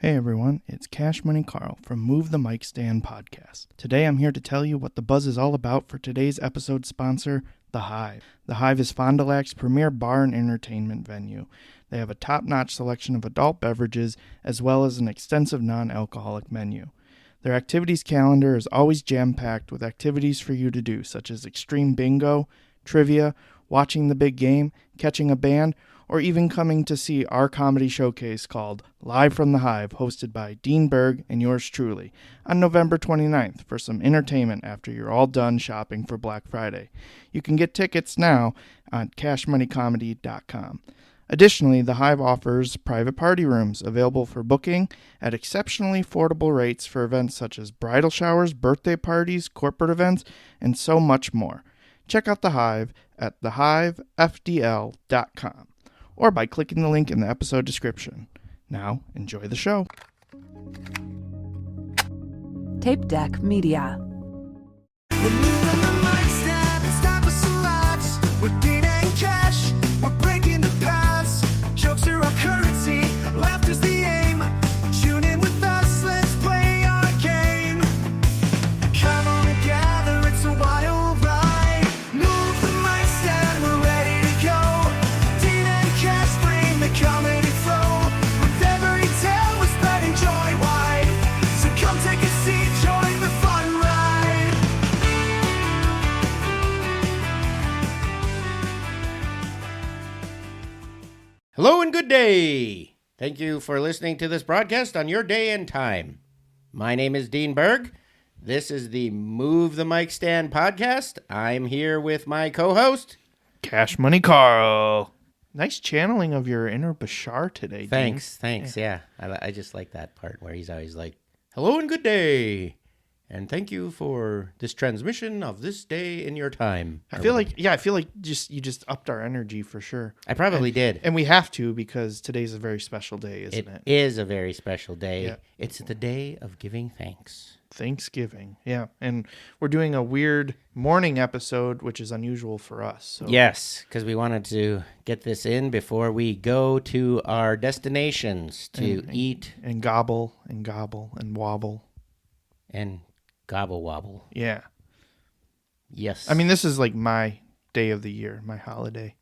Hey everyone, it's Money Karl from Move the Mic Stand podcast. Today I'm here to tell you what the buzz is all about for today's episode sponsor, The Hive. The Hive is Fond du Lac's premier bar and entertainment venue. They have a top-notch selection of adult beverages as well as an extensive non-alcoholic menu. Their activities calendar is always jam-packed with activities for you to do, such as extreme bingo, trivia, watching the big game, catching a band, or even coming to see our comedy showcase called Live from the Hive, hosted by Dean Berg and yours truly, on November 29th for some entertainment after you're all done shopping for Black Friday. You can get tickets now on cashmoneycomedy.com. Additionally, the Hive offers private party rooms available for booking at exceptionally affordable rates for events such as bridal showers, birthday parties, corporate events, and so much more. Check out the Hive at thehivefdl.com or by clicking the link in the episode description. Now, enjoy the show. Tapedeck Media. We're Dean and Cash, we're breaking the past. Jokes are our currency, laughter's the aim. Tune in with us, let's play our game. Come on and gather, it's a wild ride. Move the mic stand, we're ready to go. Dean and Cash bring the comedy flow. With every tale we're spreading joy wide. So come take a seat, join the fun ride. Hello and good day. Thank you for listening to this broadcast on your day and time. My name is Dean Berg. This is the Move the Mic Stand podcast. I'm here with my co-host. Money Karl. Nice channeling of your inner Bashar today, Dean. Thanks. Yeah, I just like that part where he's always like, hello and good day. And thank you for this transmission of this day in your time. I feel like you just upped our energy for sure. I probably did. And we have to because today's a very special day, isn't it? It is a very special day. Yeah. It's the day of giving thanks. Thanksgiving. Yeah. And we're doing a weird morning episode, which is unusual for us. So. Yes, because we wanted to get this in before we go to our destinations to eat. And gobble and gobble and wobble. And gobble wobble. Yeah. Yes. I mean, this is like my day of the year, my holiday.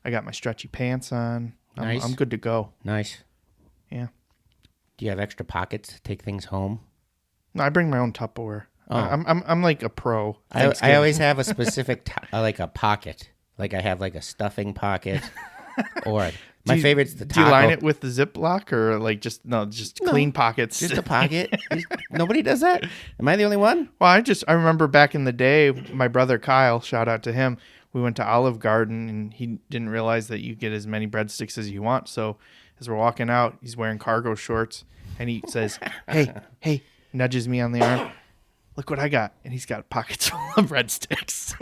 I got my stretchy pants on. Nice. I'm good to go. Nice. Yeah. Do you have extra pockets to take things home? No, I bring my own Tupperware. Oh. I'm like a pro. I always have a specific, like a pocket. Like I have like a stuffing pocket. Or my favorite's the taco. Do you line it with the Ziploc or like just clean pockets? Just a pocket. Nobody does that? Am I the only one? Well, I remember back in the day, my brother Kyle, shout out to him, we went to Olive Garden and he didn't realize that you get as many breadsticks as you want. So as we're walking out, he's wearing cargo shorts and he says, hey, nudges me on the arm. Look what I got. And he's got pockets full of breadsticks.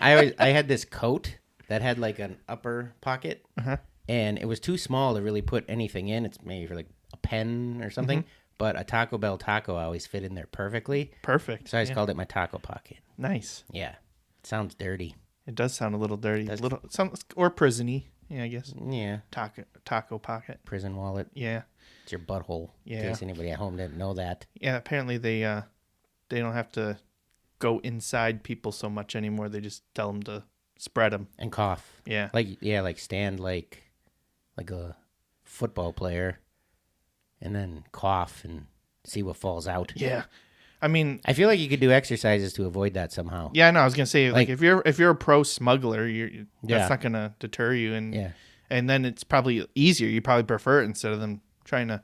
I had this coat that had like an upper pocket. Uh-huh. And it was too small to really put anything in. It's maybe for like a pen or something. Mm-hmm. But a Taco Bell taco always fit in there perfectly. Perfect. So I just called it my taco pocket. Nice. Yeah. It sounds dirty. It does sound a little dirty. Or prison-y. Yeah, I guess. Yeah. Taco pocket. Prison wallet. Yeah. It's your butthole. Yeah. In case anybody at home didn't know that. Yeah, apparently they don't have to go inside people so much anymore. They just tell them to spread them. And cough. Yeah. Like stand like a football player and then cough and see what falls out. Yeah. I mean, I feel like you could do exercises to avoid that somehow. Yeah, no, I was going to say like if you're a pro smuggler, that's not going to deter you and then it's probably easier. You probably prefer it instead of them trying to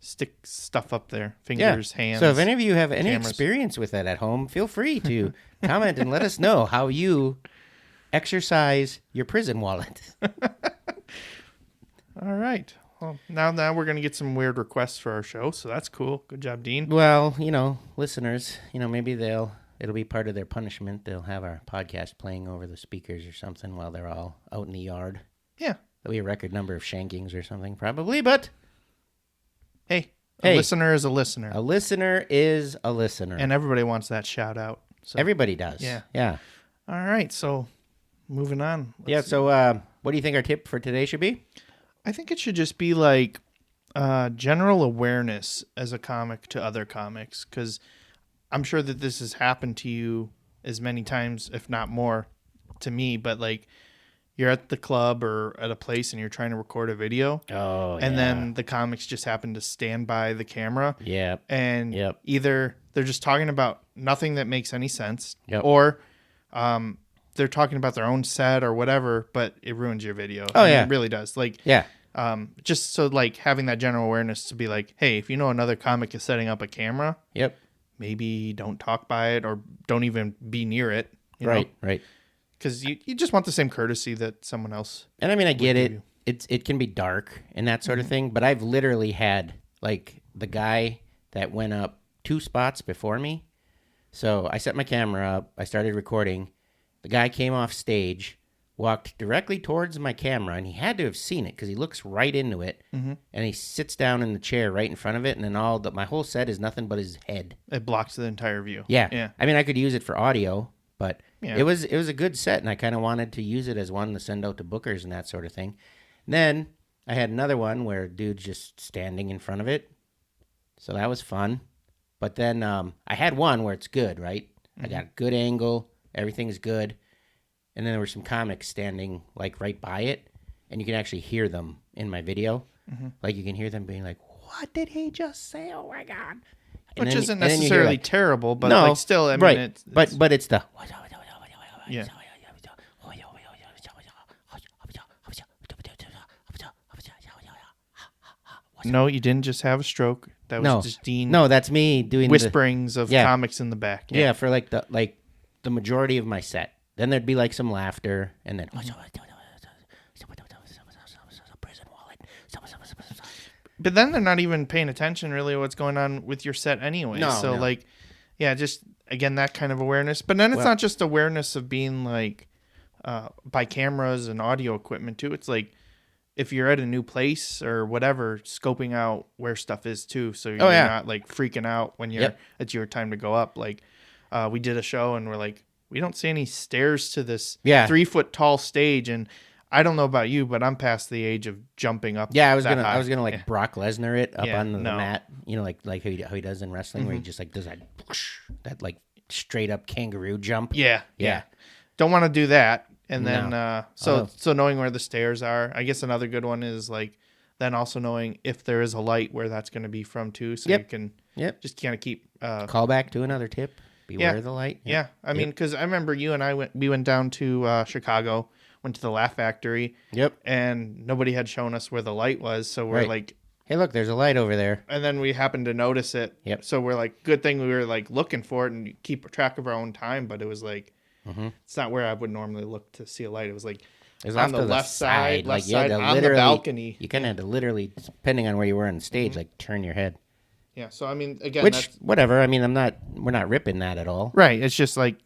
stick stuff up their fingers, hands. So if any of you have any cameras. experience with that at home, feel free to comment and let us know how you exercise your prison wallet. All right. Well, now we're going to get some weird requests for our show, so that's cool. Good job, Dean. Well, listeners, maybe it'll be part of their punishment. They'll have our podcast playing over the speakers or something while they're all out in the yard. Yeah. There'll be a record number of shankings or something, probably, but Hey, a listener is a listener. A listener is a listener. And everybody wants that shout out. So. Everybody does. Yeah. All right, so moving on. So what do you think our tip for today should be? I think it should just be like General awareness as a comic to other comics, because I'm sure that this has happened to you as many times, if not more, to me. But like, you're at the club or at a place and you're trying to record a video. Oh, and then the comics just happen to stand by the camera. Yep. And Yep. either they're just talking about nothing that makes any sense, Yep. or they're talking about their own set or whatever, but it ruins your video. Oh, I mean, yeah. it really does. Like, Yeah. just so like having that general awareness to be like, hey, if you know another comic is setting up a camera, Yep. maybe don't talk by it or don't even be near it. Right. Because you just want the same courtesy that someone else. And I mean, I get give it. you. It can be dark and that sort of thing, but I've literally had like the guy that went up 2 spots before me. So I set my camera up. I started recording. The guy came off stage, walked directly towards my camera, and he had to have seen it because he looks right into it. And he sits down in the chair right in front of it, and then my whole set is nothing but his head. It blocks the entire view. Yeah. I mean, I could use it for audio, but Yeah. it was a good set, and I kind of wanted to use it as one to send out to bookers and that sort of thing. Then I had another one where a dude's just standing in front of it, so that was fun. But then I had one where it's good, right? I got a good angle, everything's good, and then there were some comics standing like right by it, and you can actually hear them in my video. Like you can hear them being like, "What did he just say? Oh my god!" And Which then- isn't and then you hear, necessarily like, terrible, but no, like still, I mean, right. it's But it's the yeah. No, you didn't just have a stroke. That was just Dean No, that's me doing whisperings of Yeah. comics in the back. Yeah, for like the majority of my set. Then there'd be like some laughter, and then prison wallet. But then they're not even paying attention really to what's going on with your set anyway. No, So no. like, yeah, just again that kind of awareness. But then it's Well- not just awareness of being like by cameras and audio equipment too. It's like if you're at a new place or whatever, scoping out where stuff is too, so you're yeah. not like freaking out when Yep. it's your time to go up. Like we did a show and we're like, we don't see any stairs to this Yeah. 3-foot tall stage, and I don't know about you, but I'm past the age of jumping up. Yeah, I was that gonna high. like Yeah. Brock Lesnar it up Yeah, on the no. mat, you know, like how he does in wrestling, where he just like does that whoosh, that like straight up kangaroo jump. Yeah. Yeah. Don't want to do that. And then, No. so knowing where the stairs are, I guess another good one is like, then also knowing if there is a light where that's going to be from too. So Yep. you can Yep. just kind of keep, Call back to another tip. Beware Yeah. the light. yeah. I mean, cause I remember you and we went down to, Chicago, went to the Laugh Factory, Yep. and nobody had shown us where the light was. So we're Right. like, Hey, look, there's a light over there. and then we happened to notice it. Yep. So we're like, good thing we were like looking for it and keep track of our own time. But it was like, it's not where I would normally look to see a light. It was like It's on off the to left side, like you had to on the literally, balcony. You kind of had to literally, depending on where you were on stage, like turn your head. Yeah. So I mean, again, Which, that's whatever. I mean, we're not ripping that at all. right. It's just like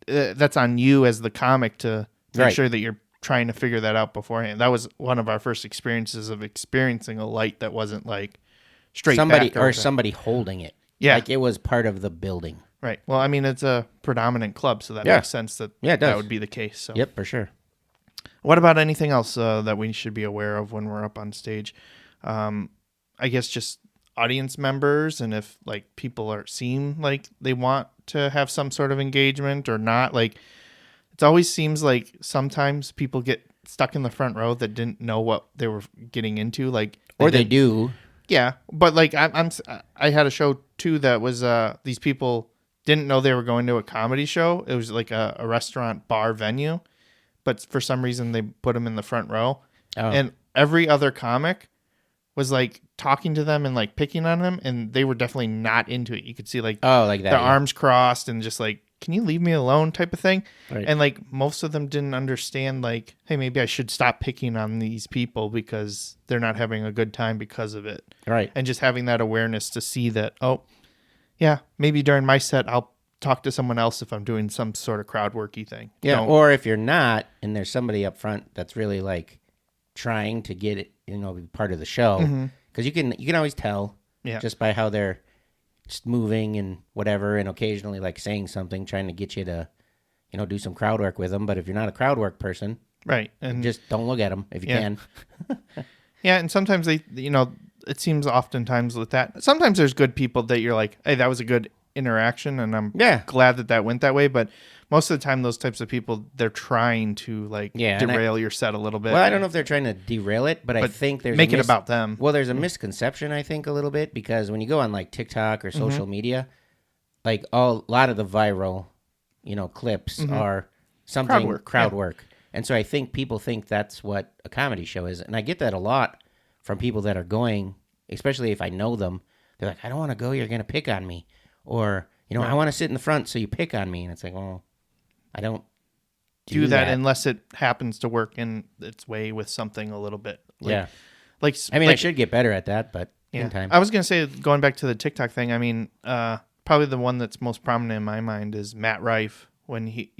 that's on you as the comic to make Right. sure that you're trying to figure that out beforehand. That was one of our first experiences of experiencing a light that wasn't like straight Somebody back or the- somebody holding it. Yeah. Like it was part of the building. Right. Well, I mean, it's a predominant club, so that Yeah. makes sense that Yeah, it that does. would be the case. So. Yep, for sure. What about anything else that we should be aware of when we're up on stage? I guess just audience members, and if like people seem like they want to have some sort of engagement or not. Like it always seems like sometimes people get stuck in the front row that didn't know what they were getting into. Like Or they didn't- do. yeah, but like I had a show too that was these people didn't know they were going to a comedy show. It was like a restaurant bar venue, but for some reason they put them in the front row, Oh. and every other comic was like talking to them and like picking on them, and they were definitely not into it. You could see like Oh, like that. their yeah. arms crossed and just like, can you leave me alone type of thing. Right. And like most of them didn't understand like, hey, maybe I should stop picking on these people because they're not having a good time because of it. Right. And just having that awareness to see that, oh yeah, maybe during my set I'll talk to someone else if I'm doing some sort of crowd worky thing. Yeah. Don't- Or if you're not, and there's somebody up front that's really like trying to get it, be part of the show, because you can always tell Yeah. just by how they're just moving and whatever, and occasionally like saying something, trying to get you to, do some crowd work with them. But if you're not a crowd work person, right. And just don't look at them if you Yeah. can. yeah, and sometimes they it seems oftentimes with that. Sometimes there's good people that you're like, hey, that was a good interaction, and I'm glad that went that way. But most of the time, those types of people, they're trying to like derail your set a little bit. Well, I don't know if they're trying to derail it, but I think there's make it about them. Well, there's a misconception, I think, a little bit, because when you go on like TikTok or social media, like a lot of the viral, clips are something crowd work. And so I think people think that's what a comedy show is. And I get that a lot from people that are going, especially if I know them. They're like, I don't want to go. You're going to pick on me. Or, I want to sit in the front, so you pick on me. And it's like, well, I don't do that unless it happens to work in its way with something a little bit. I should get better at that, but in time. I was going to say, going back to the TikTok thing, I mean, probably the one that's most prominent in my mind is Matt Rife. When he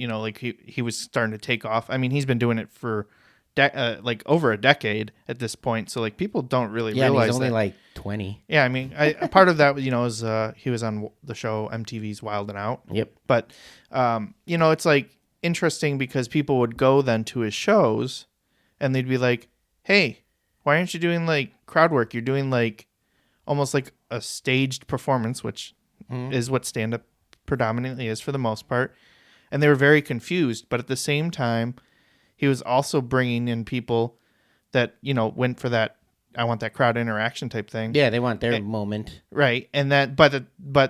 was starting to take off. I mean, he's been doing it for over a decade at this point. So like people don't really realize he's only that. like 20. Yeah, I mean, part of that is he was on the show MTV's Wild and Out. Yep. But it's like interesting because people would go then to his shows, and they'd be like, "Hey, why aren't you doing like crowd work? You're doing like almost like a staged performance, which is what stand up predominantly is for the most part." And they were very confused. But at the same time, he was also bringing in people that, went for that, I want that crowd interaction type thing. Yeah, they want their moment. Right. And that, but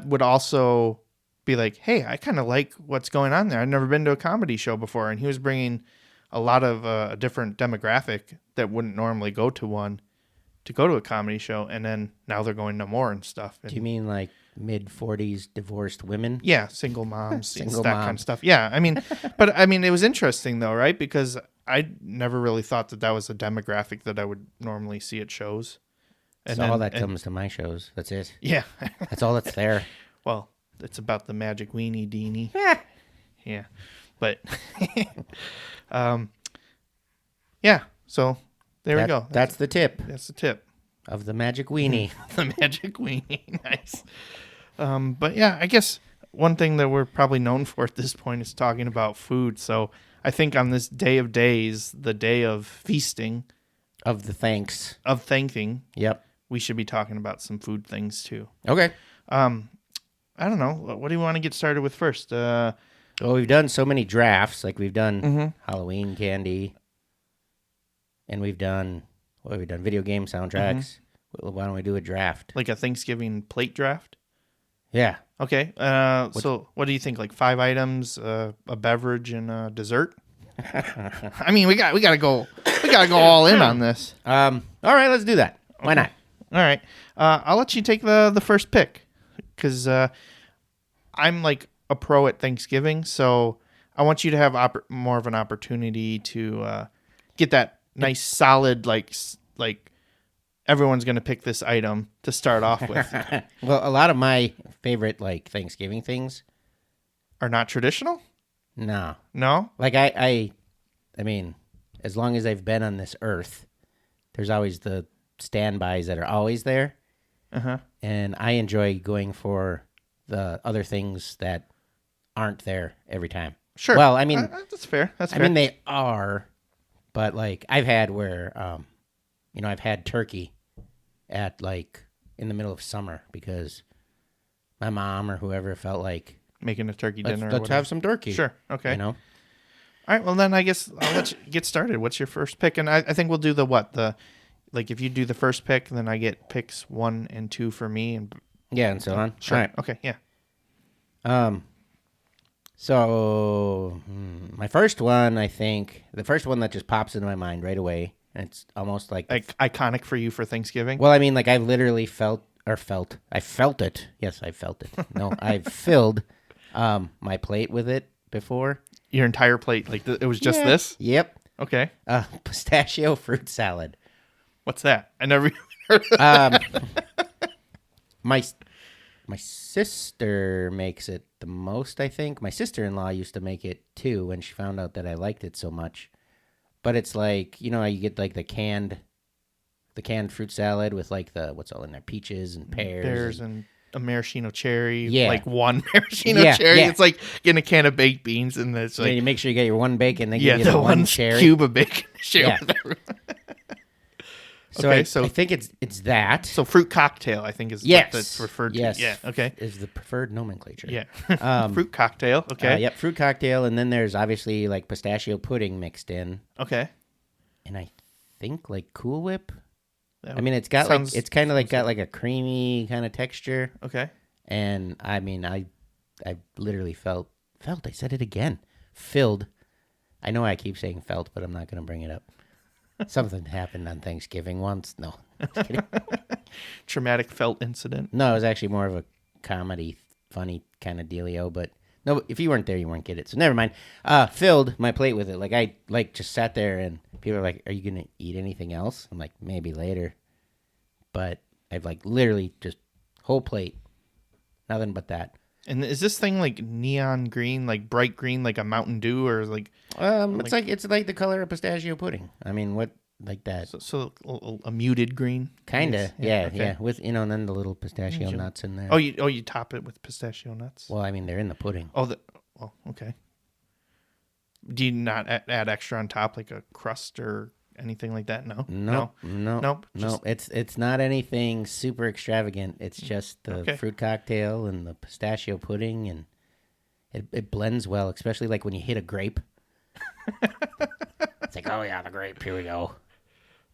would also be like, hey, I kind of like what's going on there. I've never been to a comedy show before. And he was bringing a lot of a different demographic that wouldn't normally go to one to go to a comedy show. And then now they're going to more and stuff. And, do you mean like mid-40s divorced women? Yeah, single moms, that kind of stuff. Yeah, I mean, it was interesting though, right? Because I never really thought that was a demographic that I would normally see at shows. And that's all that comes to my shows. That's it. Yeah. That's all that's there. Well, it's about the magic weenie deenie. Yeah. But, yeah, so there we go. That's the tip. That's the tip. Of the magic weenie. The magic weenie. Nice. But yeah, I guess one thing that we're probably known for at this point is talking about food. So I think on this day of days, the day of feasting. Of the thanks. Of thanking. Yep. We should be talking about some food things too. Okay. I don't know. What do you want to get started with first? Well, we've done so many drafts. Like we've done Halloween candy. And we've done video game soundtracks. Why don't we do a draft? Like a Thanksgiving plate draft? Yeah. Okay. So what do you think? Like 5 items, a beverage, and a dessert? I mean, we gotta go all in on this. All right, let's do that. Why not? All right. I'll let you take the first pick because I'm like a pro at Thanksgiving, so I want you to have more of an opportunity to get that nice solid like everyone's gonna pick this item to start off with. Well, a lot of my favorite like Thanksgiving things are not traditional. No. Like I mean, as long as I've been on this earth, there's always the standbys that are always there. And I enjoy going for the other things that aren't there every time. Sure. Well, I mean, that's fair. I mean, they are. But like I've had where, I've had turkey at like in the middle of summer because my mom or whoever felt like making a turkey dinner. Let's have some turkey. Sure. Okay. All right. Well, then I guess I'll let you get started. What's your first pick? And I think we'll do like if you do the first pick, then I get picks 1 and 2 for me. And and so on. Sure. All right. Okay. Yeah. So my first one, I think, the first one that just pops into my mind right away, and it's almost like iconic for you for Thanksgiving. Well, I mean, like I've literally felt it. Yes, I felt it. No, I've filled my plate with it before. Your entire plate, like it was just this? Yep. Okay. Pistachio fruit salad. What's that? I never heard of that. My sister makes it the most, I think. My sister-in-law used to make it too when she found out that I liked it so much. But it's like, you get like the canned fruit salad with like what's all in there? Peaches and pears. And a maraschino cherry. Yeah. Like one maraschino cherry. Yeah. It's like getting a can of baked beans and it's like. You make sure you get your one bacon. They give you the one cherry. Cube of bacon to share with everyone. So Okay, I so think it's that. so fruit cocktail, I think is what Yes. that's referred to. Yes. Yeah. Okay. Is the preferred nomenclature. Yeah. Fruit cocktail. Okay. Yep, fruit cocktail, and then there's obviously like pistachio pudding mixed in, Okay. and I think like Cool Whip. That I mean, it's got sounds- like it's kind of like got like a creamy kind of texture, Okay. and I mean, I literally felt. I said it again. Filled. I know I keep saying felt, but I'm not going to bring it up. Something happened on Thanksgiving once. No, just kidding. Traumatic felt incident. No, it was actually more of a comedy, funny kind of dealio. But no, if you weren't there, you weren't get it. So never mind. Filled my plate with it. Like I just sat there, and people are like, "Are you gonna eat anything else?" I'm like, "Maybe later." But I've like literally just whole plate, nothing but that. And is this thing like neon green, like bright green, like a Mountain Dew, or like It's like the color of pistachio pudding. I mean, what like that? so a muted green? Kinda, Yes. yeah. With and then the little pistachio nuts in there. Oh, you top it with pistachio nuts. Well, I mean, they're in the pudding. Oh, okay. Do you not add extra on top, like a crust or anything like that? No. No. It's not anything super extravagant. It's just the fruit cocktail and the pistachio pudding, and it blends well, especially like when you hit a grape. It's like, oh yeah, the grape. Here we go.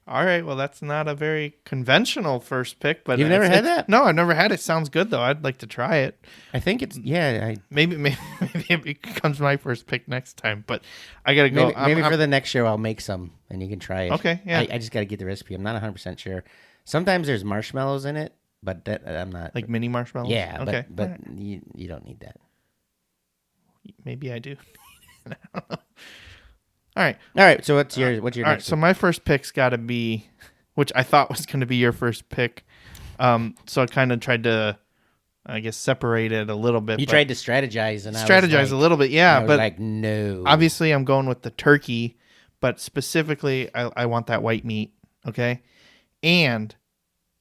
All right. Well, that's not a very conventional first pick, but You've never had that? No, I've never had it. Sounds good though. I'd like to try it. I think it's Maybe it becomes my first pick next time. But I gotta go. Maybe for the next show I'll make some and you can try it. Okay, yeah. I just got to get the recipe. I'm not 100% sure. Sometimes there's marshmallows in it, but that I'm not. Like mini marshmallows. Yeah, Okay. but All right. you don't need that. Maybe I do. I don't know. All right. All right. So what's your All right. next So one? my first pick's got to be, which I thought was going to be your first pick. So I kind of tried to, I guess, separate it a little bit. You but tried to strategize and strategize a little bit, yeah. I was But like, no. obviously, I'm going with the turkey, but specifically, I want that white meat. Okay, and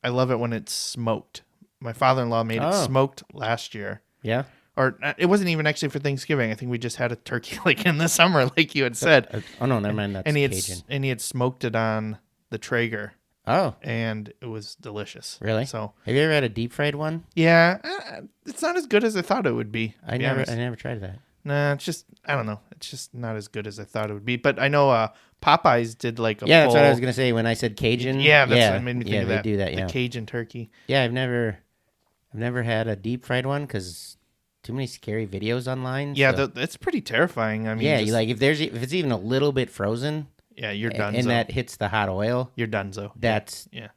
I love it when it's smoked. My father-in-law made it smoked last year. Yeah. Or it wasn't even actually for Thanksgiving. I think we just had a turkey like in the summer, like you had said. Oh no, never mind. That's and Cajun. he had smoked it on the Traeger, Oh, and it was delicious. really? So Have you ever had a deep fried one? yeah, it's not as good as I thought it would be. I never tried that. Nah, it's just I don't know. It's just not as good as I thought it would be. But I know Popeyes did like a Yeah, full, that's what I was gonna say when I said Cajun. Yeah, that's what made me think of they that. do that. The Yeah, Cajun turkey. yeah. I've never had a deep fried one because too many scary videos online. Yeah, so- it's pretty terrifying. I mean, yeah. just- You like if it's even a little bit frozen, yeah, you're done. and that hits the hot oil. you're donezo. That's Yeah.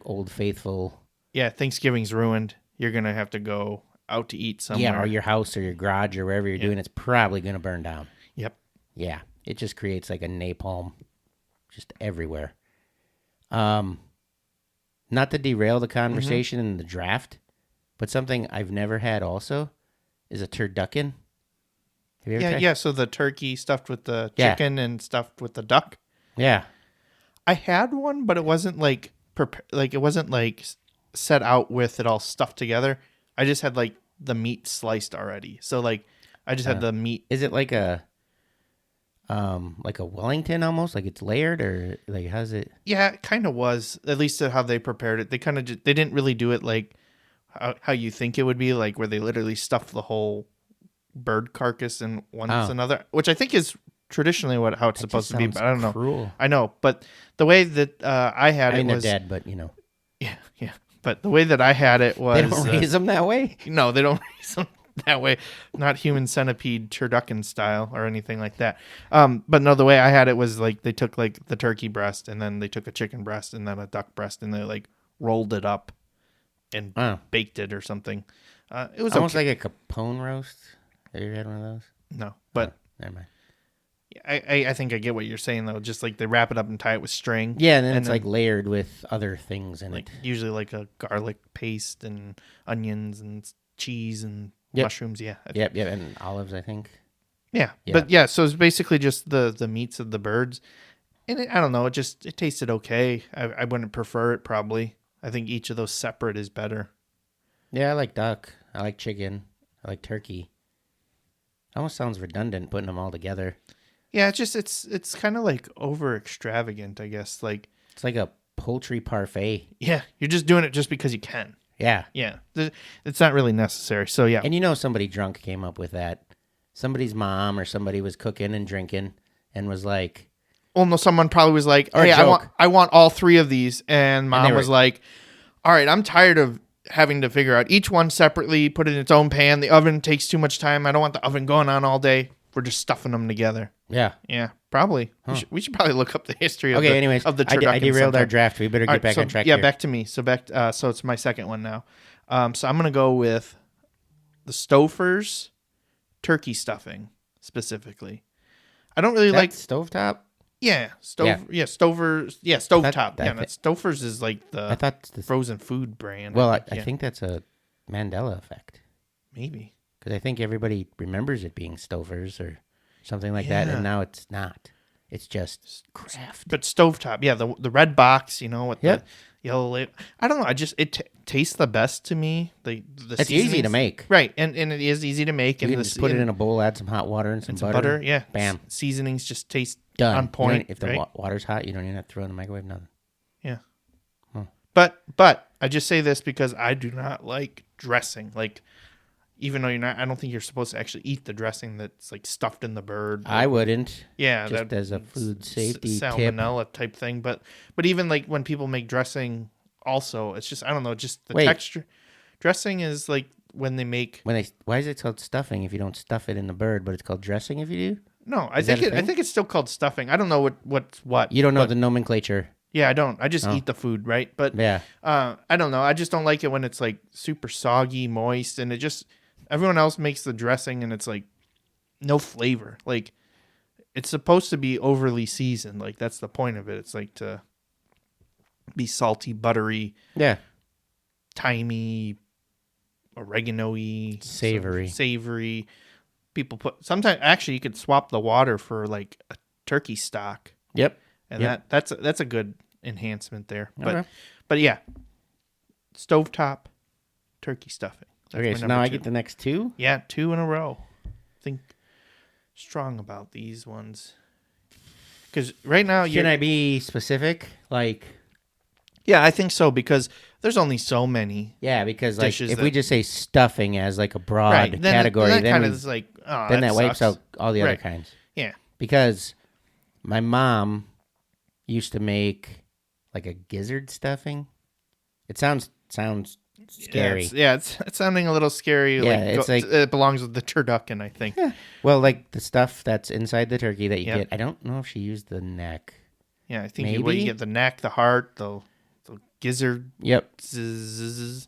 Old Faithful. Yeah, Thanksgiving's ruined. You're gonna have to go out to eat somewhere. Yeah, or your house or your garage or wherever you're doing, it's probably gonna burn down. Yep. Yeah, it just creates like a napalm, just everywhere. Not to derail the conversation in the draft, but something I've never had also is a turducken. Have you ever tried? Yeah. So the turkey stuffed with the Yeah. chicken and stuffed with the duck. Yeah. I had one, but it wasn't like it wasn't like set out with it all stuffed together. I just had like the meat sliced already. So like I just had the meat. Is it like a Wellington almost? Like it's layered or like how's it? Yeah, it kind of was. At least how they prepared it. They kind of they didn't really do it like how you think it would be, like where they literally stuffed the whole bird carcass in one another, which I think is traditionally how it's supposed to be. But I don't know. Cruel. I know, but the way that I had I mean, it was they're dead, but yeah. But the way that I had it was they don't raise them that way. no, they don't raise them that way. Not human centipede turducken style or anything like that. But no, the way I had it was like they took like the turkey breast and then they took a chicken breast and then a duck breast and they like rolled it up and baked it or something. It was Almost okay. like a Capone roast. Have you ever had one of those? No, but Never mind. I think I get what you're saying though. Just like they wrap it up and tie it with string. Yeah, and then it's like layered with other things in like it. usually like a garlic paste and onions and cheese and Yep. mushrooms. Yeah. Yep, and olives, I think. Yeah. Yeah. But yeah, so it's basically just the meats of the birds. And I don't know, it tasted okay. I wouldn't prefer it probably. I think each of those separate is better. Yeah, I like duck. I like chicken. I like turkey. Almost sounds redundant putting them all together. Yeah, it's kind of like over extravagant, I guess. Like It's like a poultry parfait. Yeah, you're just doing it just because you can. Yeah. Yeah, it's not really necessary. So yeah, And somebody drunk came up with that. Somebody's mom or somebody was cooking and drinking and was like, well, no, someone probably was like, Or a "Hey, joke. I want all 3 of these," and mom they were- was like, "All right, I'm tired of having to figure out each one separately, put it in its own pan. The oven takes too much time. I don't want the oven going on all day. We're just stuffing them together." yeah. Yeah, probably. We should probably look up the history of Okay, anyways, of the I turducken derailed our sometime. draft. We better All get right, back so, on track yeah, here. back to me. So it's my second one now. So I'm gonna go with the Stouffer's turkey stuffing specifically. I don't really like stovetop. Stouffer's stovetop. That- That's Stouffer's is like the I thought frozen food brand. Well, I yeah, think that's a Mandela effect maybe. because I think everybody remembers it being Stover's or something like that, Yeah. and now it's not. It's just craft. But stovetop, yeah, the red box, with Yep. the yellow label. I don't know. It tastes the best to me. The It's easy to seasonings- make. right? And it is easy to make. You and can just put it in a bowl, add some hot water and some some butter. butter. Yeah, Bam. Seasonings just taste Done. on You point. don't- if the right? water's hot, you don't even have to throw it in the microwave. Nothing. Yeah. Huh. But I just say this because I do not like dressing. Like, even though I don't think you're supposed to actually eat the dressing that's like stuffed in the bird. I wouldn't. Yeah, just as a food safety tip. salmonella type thing. But even like when people make dressing, also it's just I don't know, just the Wait. texture. Dressing is like when they make. Why is it called stuffing if you don't stuff it in the bird, but it's called dressing if you do? No, I Is that think a I thing? think it's still called stuffing. I don't know what's what. You don't know but- the nomenclature. Yeah, I don't. I just Oh. eat the food, right? But Yeah. I don't know. I just don't like it when it's like super soggy, moist, and it just everyone else makes the dressing and it's like no flavor. Like it's supposed to be overly seasoned. Like that's the point of it. It's like to be salty, buttery, Yeah. thymy, oregano-y, Savory. savory. People put sometimes actually you could swap the water for like a turkey stock, Yep. and Yep. that's a good enhancement there. But Okay. but yeah, stovetop turkey stuffing. That's Okay, my so number now I two. get the next 2. Yeah, 2 in a row. Think strong about these ones. Because right now Can I be specific? Like, yeah, I think so because there's only so many. yeah, because like Dishes if we that- just say stuffing as like a broad Right. Then category, that then kind we- of is like oh, then that wipes sucks. out all the other Right. kinds. Yeah. Because my mom used to make like a gizzard stuffing. It sounds scary. It's sounding a little scary. Yeah, it's like- it belongs with the turducken, I think. Well, like the stuff that's inside the turkey that you Yep. get. I don't know if she used the neck. Yeah, I think Maybe? you get the neck, the heart, the gizzard, Yep. zzz,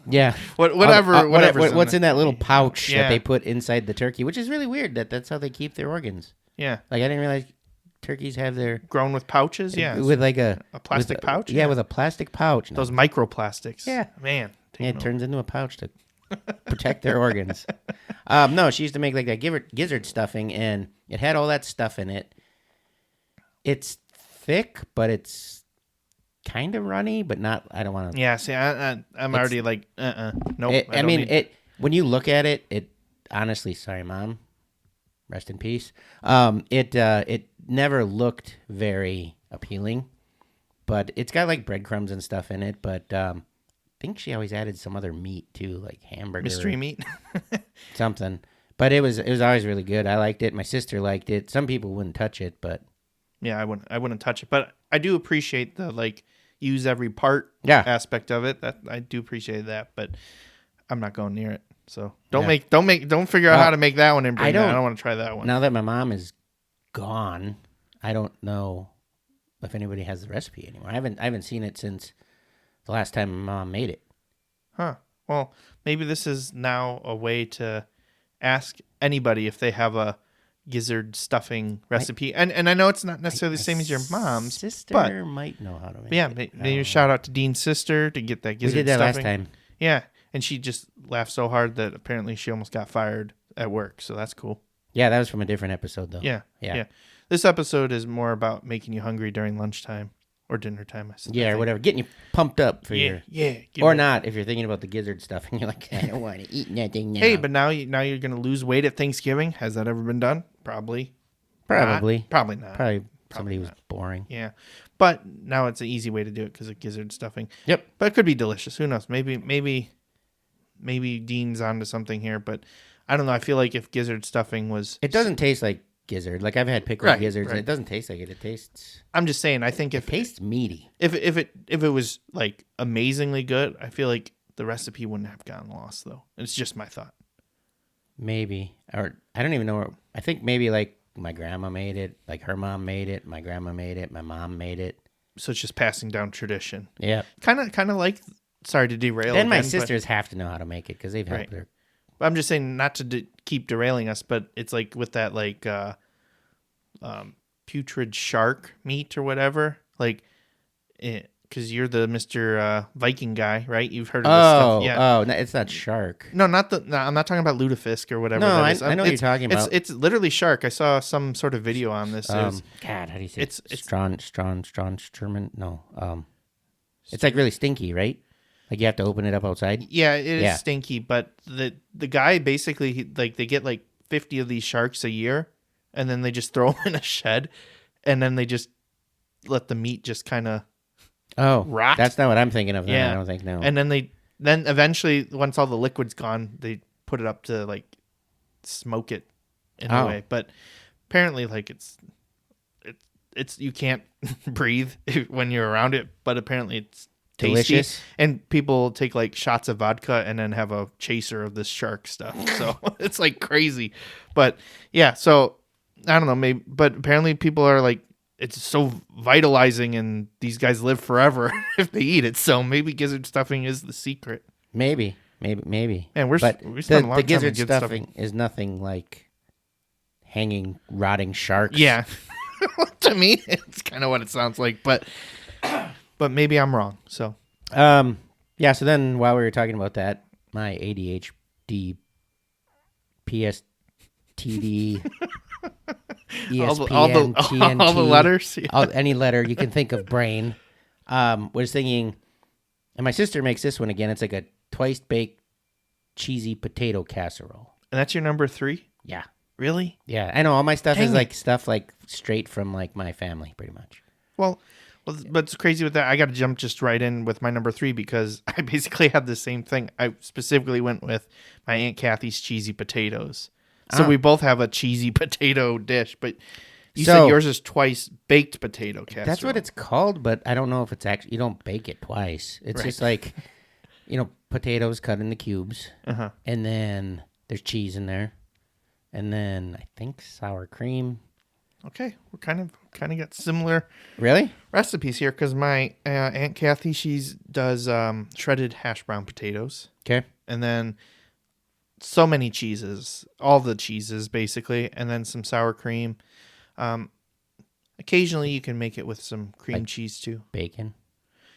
Yeah. whatever. What's in that little pouch Yeah. that they put inside the turkey, which is really weird that's how they keep their organs. Yeah, Like I didn't realize turkeys have their grown with pouches. Yeah, with like a plastic with- pouch? Yeah, Yeah. with a plastic pouch. No. those microplastics. Yeah. man. Yeah, it turns into a pouch to protect their organs. No, she used to make like that gizzard stuffing, and it had all that stuff in it. It's thick, but it's kind of runny, but not. I don't want to. Yeah, see, I'm already like, nope. I mean, when you look at it, it honestly, sorry, Mom, rest in peace. It never looked very appealing, but it's got like breadcrumbs and stuff in it. But I think she always added some other meat too, like hamburger, mystery meat. something. But it was always really good. I liked it. My sister liked it. Some people wouldn't touch it, but Yeah, I wouldn't touch it, but I do appreciate the like use every part Yeah. aspect of it. That I do appreciate that, but I'm not going near it. So don't Yeah. don't figure out how to make that one and bring I that. I don't- don't want to try that one. now that my mom is gone, I don't know if anybody has the recipe anymore. I haven't seen it since the last time my mom made it. Huh. Well, maybe this is now a way to ask anybody if they have a gizzard stuffing recipe. And I know it's not necessarily the same as your mom's, sister but might know how to make yeah, it. maybe a shout out to Dean's sister to get that We gizzard did that last stuffing. time. Yeah, and she just laughed so hard that apparently she almost got fired at work. So that's cool. Yeah, that was from a different episode though. Yeah, Yeah. yeah. This episode is more about making you hungry during lunchtime or dinner time. I Yeah, or think. whatever. Getting you pumped up for your Yeah. give or me- not if you're thinking about the gizzard stuff and you're like, I don't want to eat nothing now. Hey, but now you're gonna lose weight at Thanksgiving. Has that ever been done? Probably. probably. Not. Probably not. Probably somebody who's not. boring. Yeah. But now it's an easy way to do it because of gizzard stuffing. Yep. But it could be delicious. Who knows? Maybe Dean's onto something here, but I don't know. I feel like if gizzard stuffing was... It doesn't taste like gizzard. Like I've had pickled gizzards, right. and it doesn't taste like it. It tastes... I'm just saying, I think It tastes meaty. if it was like amazingly good, I feel like the recipe wouldn't have gotten lost though. It's just my thought. Maybe. Or I don't even know. I think maybe like my grandma made it, like her mom made it, my grandma made it, my mom made it. So it's just passing down tradition. Yeah. Kind of like, sorry to derail. Then my again, sisters have to know how to make it because they've helped Right. her. But I'm just saying not to keep derailing us, but it's like with that like putrid shark meat or whatever, like because you're the Mr. Viking guy, right? You've heard of this stuff. Yeah. Oh, no, it's not shark. No, I'm not talking about lutefisk or whatever. No, that I is. know what you're talking about. It's literally shark. I saw some sort of video on this. God, how do you say it's- Stronsturmen? No. It's like really stinky, right? Like you have to open it up outside. Yeah, it is Yeah. stinky, but the guy basically they get like 50 of these sharks a year, and then they just throw them in a shed, and then they just let the meat just kind of Oh, rot. that's not what I'm thinking of. No, Yeah. I don't think no. And then eventually once all the liquid's gone, they put it up to like smoke it in a Oh. way. But apparently like it's you can't breathe when you're around it, but apparently it's tasty. Delicious. And people take like shots of vodka and then have a chaser of this shark stuff. So it's like crazy. But yeah, so I don't know, maybe, but apparently people are like, it's so vitalizing and these guys live forever if they eat it. So maybe gizzard stuffing is the secret. Maybe. And But we spent a long the time gizzard in stuffing is nothing like hanging, rotting sharks. Yeah. To me, it's kind of what it sounds like, but maybe I'm wrong. So Yeah. So then, while we were talking about that, my ADHD, PSTD, ESPN, TNT, all the letters. Yeah. any letter you can think of, brain, was thinking, and my sister makes this one again. It's like a twice baked cheesy potato casserole. And that's your number 3? Yeah. Really? Yeah, I know all my stuff Dang is it. like stuff like straight from like my family, pretty much. Well, but it's crazy with that. I got to jump just right in with my number 3 because I basically had the same thing. I specifically went with my Aunt Kathy's cheesy potatoes. So we both have a cheesy potato dish, but you said yours is twice baked potato casserole. That's what it's called, but I don't know if it's actually, you don't bake it twice. It's Right. just like, potatoes cut into cubes, and then there's cheese in there, and then I think sour cream. Okay, we're kind of got similar Really? recipes here because my Aunt Kathy does shredded hash brown potatoes, Okay. and then so many cheeses, all the cheeses basically, and then some sour cream. Occasionally you can make it with some cream cheese too. Bacon.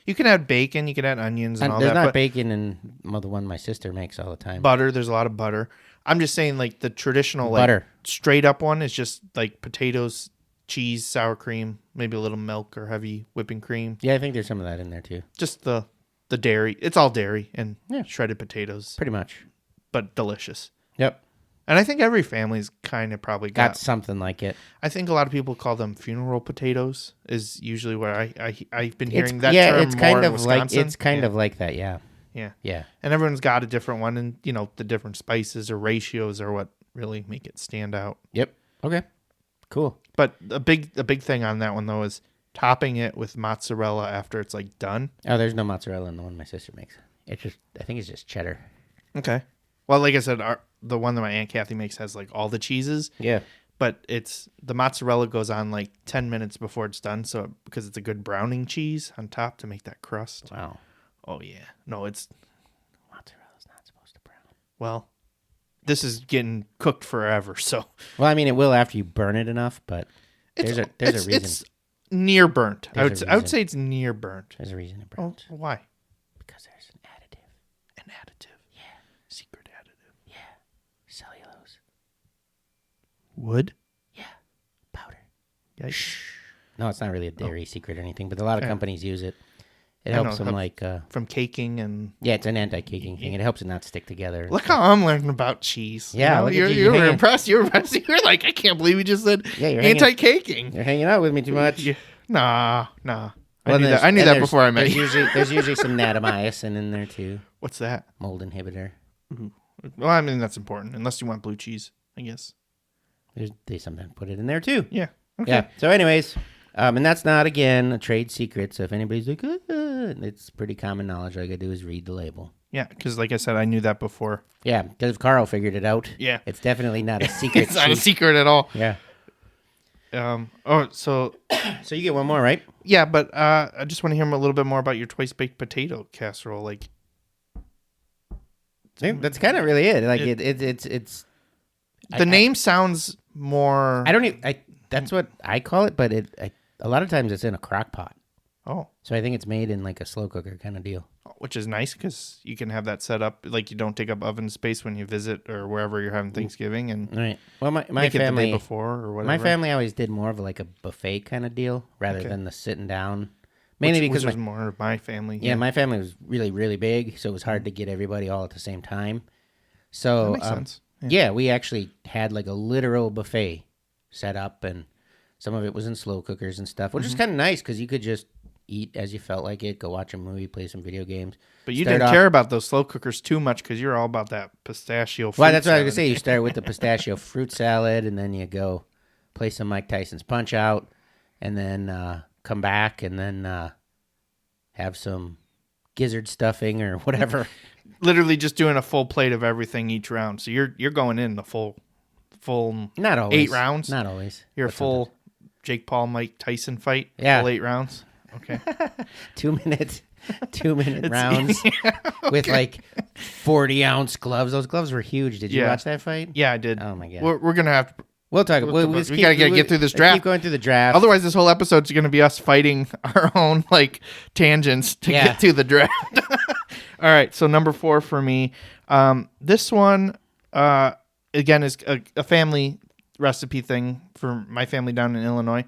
You can add bacon, you can add onions and all There's that. not But bacon in the one my sister makes all the time. butter, there's a lot of butter. I'm just saying like the traditional like Butter. straight up one is just like potatoes, cheese, sour cream, maybe a little milk or heavy whipping cream. Yeah, I think there's some of that in there too. Just the dairy. It's all dairy and Yeah. shredded potatoes, Pretty much. but delicious. Yep. And I think every family's kind of probably Got got. something like it. I think a lot of people call them funeral potatoes. Is usually where I've been hearing It's, that yeah, term it's more kind in of like Wisconsin. it's kind of like that. Yeah. Yeah. Yeah. And everyone's got a different one, and the different spices or ratios are what really make it stand out. Yep. Okay. Cool. But a big thing on that one though is topping it with mozzarella after it's like done. Oh, there's no mozzarella in the one my sister makes. It's just, I think it's just cheddar. Okay. Well, like I said, the one that my Aunt Kathy makes has like all the cheeses, Yeah. but it's the mozzarella goes on like 10 minutes before it's done, so because it's a good browning cheese on top to make that crust. Wow. Oh yeah. No, it's Mozzarella's not supposed to brown. well, this is getting cooked forever, so Well, I mean, it will after you burn it enough, but there's a reason. It's near burnt. I There's a would reason. say it's near burnt. There's a reason it Oh, burns. why? Because there's an additive. An additive. Yeah. Secret additive. Yeah. Cellulose. Wood? Yeah. Powder. Yikes. No, it's not really a dairy secret or anything, but a lot of Okay. companies use it. It I helps know, them like from caking and it's an anti-caking thing. It helps it not stick together. look how I'm learning about cheese. Yeah, you look know? at you. You You're were hanging- impressed. You were impressed. You're like, I can't believe he just said Yeah, you're hanging- anti-caking. You're hanging out with me too much. Yeah. Nah. Well, I knew that there's- before I met you. There's usually some natamycin in there too. What's that? Mold inhibitor. Well, I mean that's important, unless you want blue cheese, I guess. They sometimes put it in there too. Yeah. Okay. Yeah. So, anyways, and that's not again a trade secret. So if anybody's like, it's pretty common knowledge. All you gotta do is read the label. Yeah, because like I said, I knew that before. Yeah, because if Carl figured it out, Yeah. it's definitely not a secret. It's not a sheet. secret at all. Yeah. So So you get one more, right? yeah, but I just want to hear a little bit more about your twice baked potato casserole. Like, See, that's kind of really it. Like it's. the name sounds more. I don't even. That's what I call it, but a lot of times it's in a crock pot. Oh, So I think it's made in like a slow cooker kind of deal. which is nice because you can have that set up. Like you don't take up oven space when you visit or wherever you're having Thanksgiving, and Right. Well, my make it the family day before or whatever. my family always did more of like a buffet kind of deal rather Okay. than the sitting down. Mainly which because was more of my family. yeah, my family was really really big, so it was hard to get everybody all at the same time. So That makes sense. Yeah, we actually had like a literal buffet set up, and some of it was in slow cookers and stuff, which Mm-hmm. is kind of nice because you could just eat as you felt like it, go watch a movie, play some video games. But you Start didn't off- care about those slow cookers too much because you're all about that pistachio. Well, fruit that's what I was gonna salad. say. You start with the pistachio fruit salad, and then you go play some Mike Tyson's Punch Out, and then come back, and then have some gizzard stuffing or whatever. Literally just doing a full plate of everything each round. So you're going in the full. Not always 8 rounds? Not always. You're a But full Jake Paul Mike Tyson fight. Yeah. Full 8 rounds. Okay. sometimes. 2 minute rounds with like 40-ounce gloves. Those gloves were huge. Did you Yeah. watch that fight? Yeah, I did. Oh my god. We're gonna have. We'll talk. We'll- We'll just we gotta get through this draft. Keep going through the draft. Otherwise, this whole episode's gonna be us fighting our own like tangents to Yeah. get to the draft. All right. So number 4 for me. This one again is a family recipe thing for my family down in Illinois,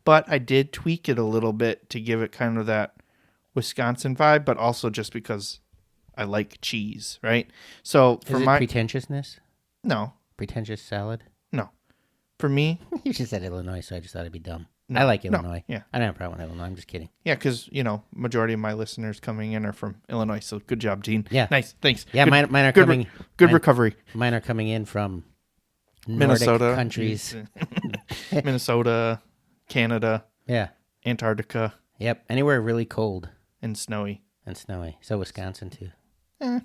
but I did tweak it a little bit to give it kind of that Wisconsin vibe, but also just because I like cheese, right? So for Is it my pretentiousness? no, Pretentious salad? for me, You just said Illinois, so I just thought it'd be dumb. I like Illinois. yeah. I don't have a problem with Illinois. I'm just kidding. yeah, because majority of my listeners coming in are from Illinois, so good job, Dean. Yeah. Nice, thanks. Yeah, good, mine are good coming. good mine, recovery. Mine are coming in from Minnesota, Nordic countries. Minnesota, Canada, Yeah. Antarctica, Yep. Anywhere really cold and snowy. and snowy. So Wisconsin too.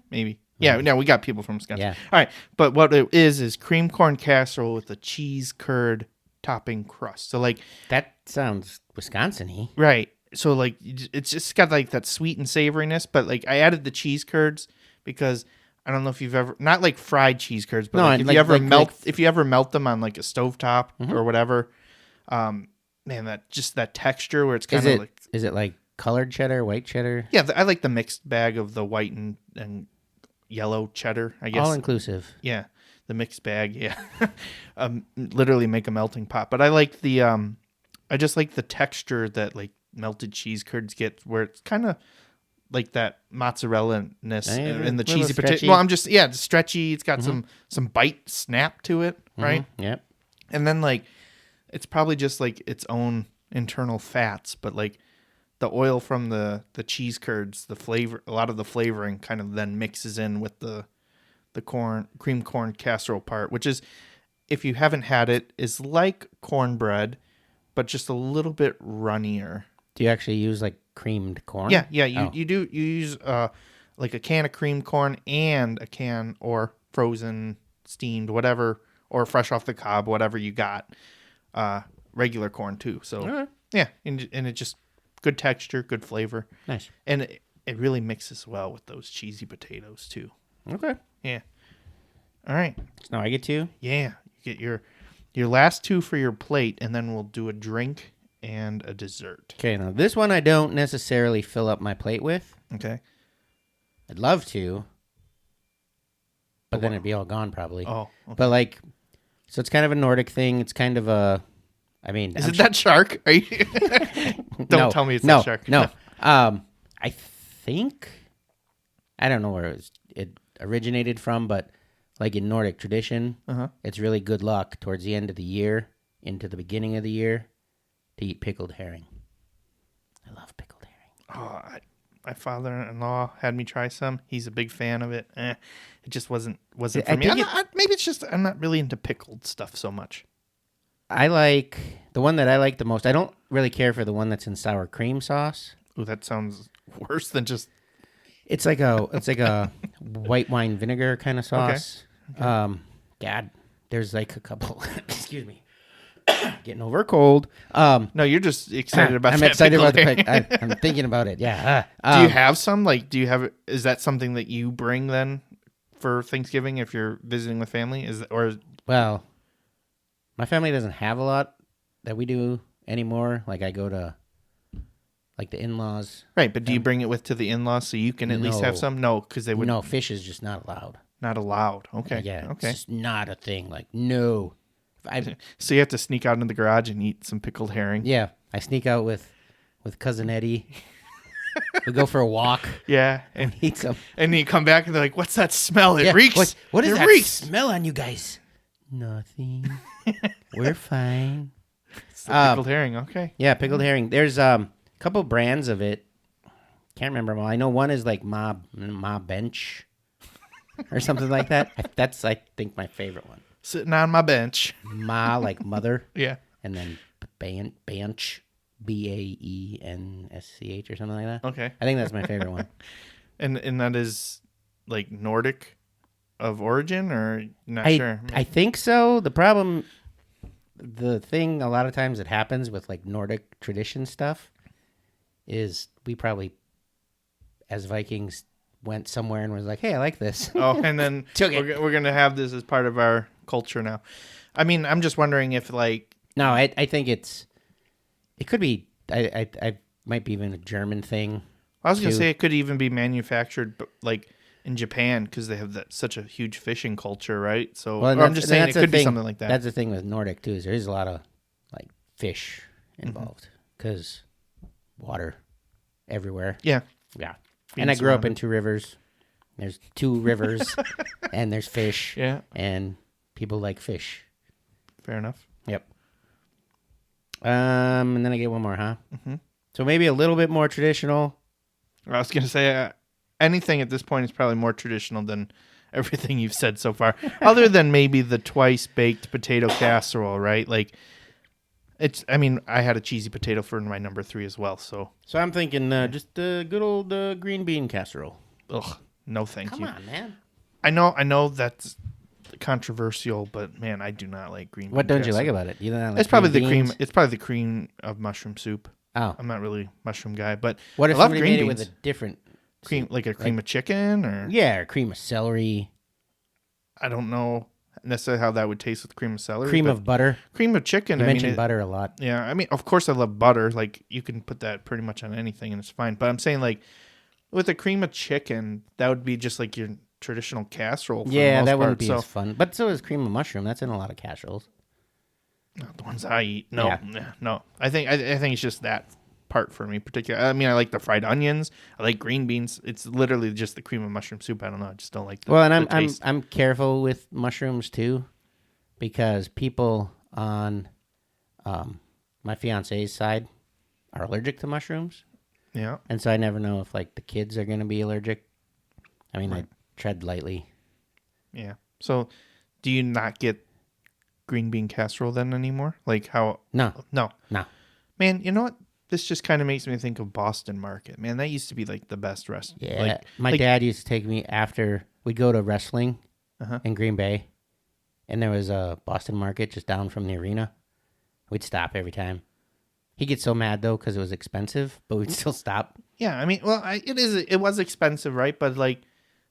Maybe. Yeah, no, we got people from Wisconsin. Yeah. All right, but what it is cream corn casserole with a cheese curd topping crust. So like, That sounds Wisconsin-y. right. So like, it's just got like that sweet and savoriness, but like I added the cheese curds because I don't know if you've ever, not like fried cheese curds, but No, like if like- you ever like- melt, like- if you ever melt them on like a stovetop or whatever, man, that texture where it's kind of like, Is it like colored cheddar, white cheddar? yeah, I like the mixed bag of the white and yellow cheddar, I guess. All inclusive. Yeah, the mixed bag. Yeah, literally make a melting pot. But I like the I just like the texture that like melted cheese curds get, where it's kind of like that mozzarella-ness Yeah, and the a little cheesy potato. stretchy. Well, it's stretchy. It's got some bite snap to it, right? Yep. And then like it's probably just like its own internal fats, but like the oil from the cheese curds, the flavor, a lot of the flavoring kind of then mixes in with the cream corn casserole part, which is, if you haven't had it, is like cornbread, but just a little bit runnier. Do you actually use like creamed corn? Yeah. Oh. You use like a can of cream corn and a can or frozen, steamed, whatever, or fresh off the cob, whatever you got. Regular corn too. So Alright. yeah, and it just good texture, good flavor, Nice. and it really mixes well with those cheesy potatoes too. Okay. Yeah. All right. So now I get to. Yeah, you get your last 2 for your plate, and then we'll do a drink and a dessert. Okay, now this one I don't necessarily fill up my plate with. Okay. I'd love to, but then it'd be all gone probably. Oh, okay. But like, so it's kind of a Nordic thing. It's kind of a, I mean, Is it that shark? Are you? Don't tell me it's no, that shark. No. I think, I don't know where it originated from, but like in Nordic tradition, it's really good luck towards the end of the year into the beginning of the year to eat pickled herring. I love pickled herring. Oh, my father-in-law had me try some. He's a big fan of it. It just wasn't for me. Maybe it's just I'm not really into pickled stuff so much. I like the one that I like the most. I don't really care for the one that's in sour cream sauce. Ooh, that sounds worse than just. It's like a white wine vinegar kind of sauce. Okay. God, there's like a couple. Excuse me, getting over a cold. No, you're just excited about. I'm excited about the pick. I'm thinking about it. Yeah. Do you have some? Like, is that something that you bring then for Thanksgiving if you're visiting with family? Well, my family doesn't have a lot that we do anymore. Like I go to like the in-laws. Right, but do you bring it to the in-laws so you can at least have some? No, because they would. No, fish is just not allowed. Not allowed. Okay. Yeah. Okay. It's just not a thing. Like no. So you have to sneak out into the garage and eat some pickled herring. Yeah, I sneak out with cousin Eddie. We go for a walk. Yeah, and eat some. And then you come back and they're like, "What's that smell? It reeks. What is that reeks. smell on you guys?" Nothing. We're fine. It's the pickled herring. Okay. Yeah, pickled herring. There's a couple brands of it. Can't remember them all. I know one is like Ma Bench or something like that. That's I think my favorite one. Sitting on my bench. Ma like mother. Yeah. And then Bench. BAENSCH or something like that. Okay. I think that's my favorite one. And that is like Nordic of origin, or not sure? I think so. The thing a lot of times that happens with like Nordic tradition stuff is we probably, as Vikings, went somewhere and was like, "Hey, I like this." Oh, and then we're going to have this as part of our culture now. I mean, I'm just wondering if like... No, I think it could be, I might be even a German thing. I was going to say it could even be manufactured like in Japan because they have such a huge fishing culture, right? So I'm just saying it could be something like that. That's the thing with Nordic too, is there is a lot of like fish involved because water everywhere. Yeah. Yeah. And I grew up in two rivers. There's two rivers and there's fish. Yeah. And people like fish. Fair enough. Yep. And then I get one more, huh? Mm-hmm. So maybe a little bit more traditional. I was going to say anything at this point is probably more traditional than everything you've said so far, other than maybe the twice baked potato casserole, right? Like I had a cheesy potato for my number 3 as well. So I'm thinking just the good old green bean casserole. Ugh, no, thank you. Come on, man. I know that's controversial, but man, I do not like green bean. What don't you like about it? You don't like it's probably the cream. It's probably the cream of mushroom soup. Oh, I'm not really a mushroom guy, but what if I love somebody green made beans. it with a different cream, like a cream of chicken, or or cream of celery? I don't know necessarily how that would taste with cream of celery. Cream of butter. Cream of chicken. You mentioned butter a lot. Yeah, I mean, of course I love butter. Like you can put that pretty much on anything and it's fine. But I'm saying like with a cream of chicken, that would be just like your traditional casserole. For the most that part. wouldn't be as fun. But so is cream of mushroom. That's in a lot of casseroles. Not the ones I eat. No. I think it's just that part for me particularly. I mean, I like the fried onions. I like green beans. It's literally just the cream of mushroom soup. I don't know. I just don't like the taste. I'm careful with mushrooms too, because people on my fiance's side are allergic to mushrooms. Yeah. And so I never know if like the kids are going to be allergic. I mean, I tread lightly. Yeah. So do you not get green bean casserole then anymore? Like how? No. Man, you know what? This just kind of makes me think of Boston Market. Man, that used to be like the best restaurant. Yeah. My dad used to take me after we'd go to wrestling in Green Bay, and there was a Boston Market just down from the arena. We'd stop every time. He'd get so mad though because it was expensive, but we'd still stop. Yeah, I mean, well, it was expensive, right? But like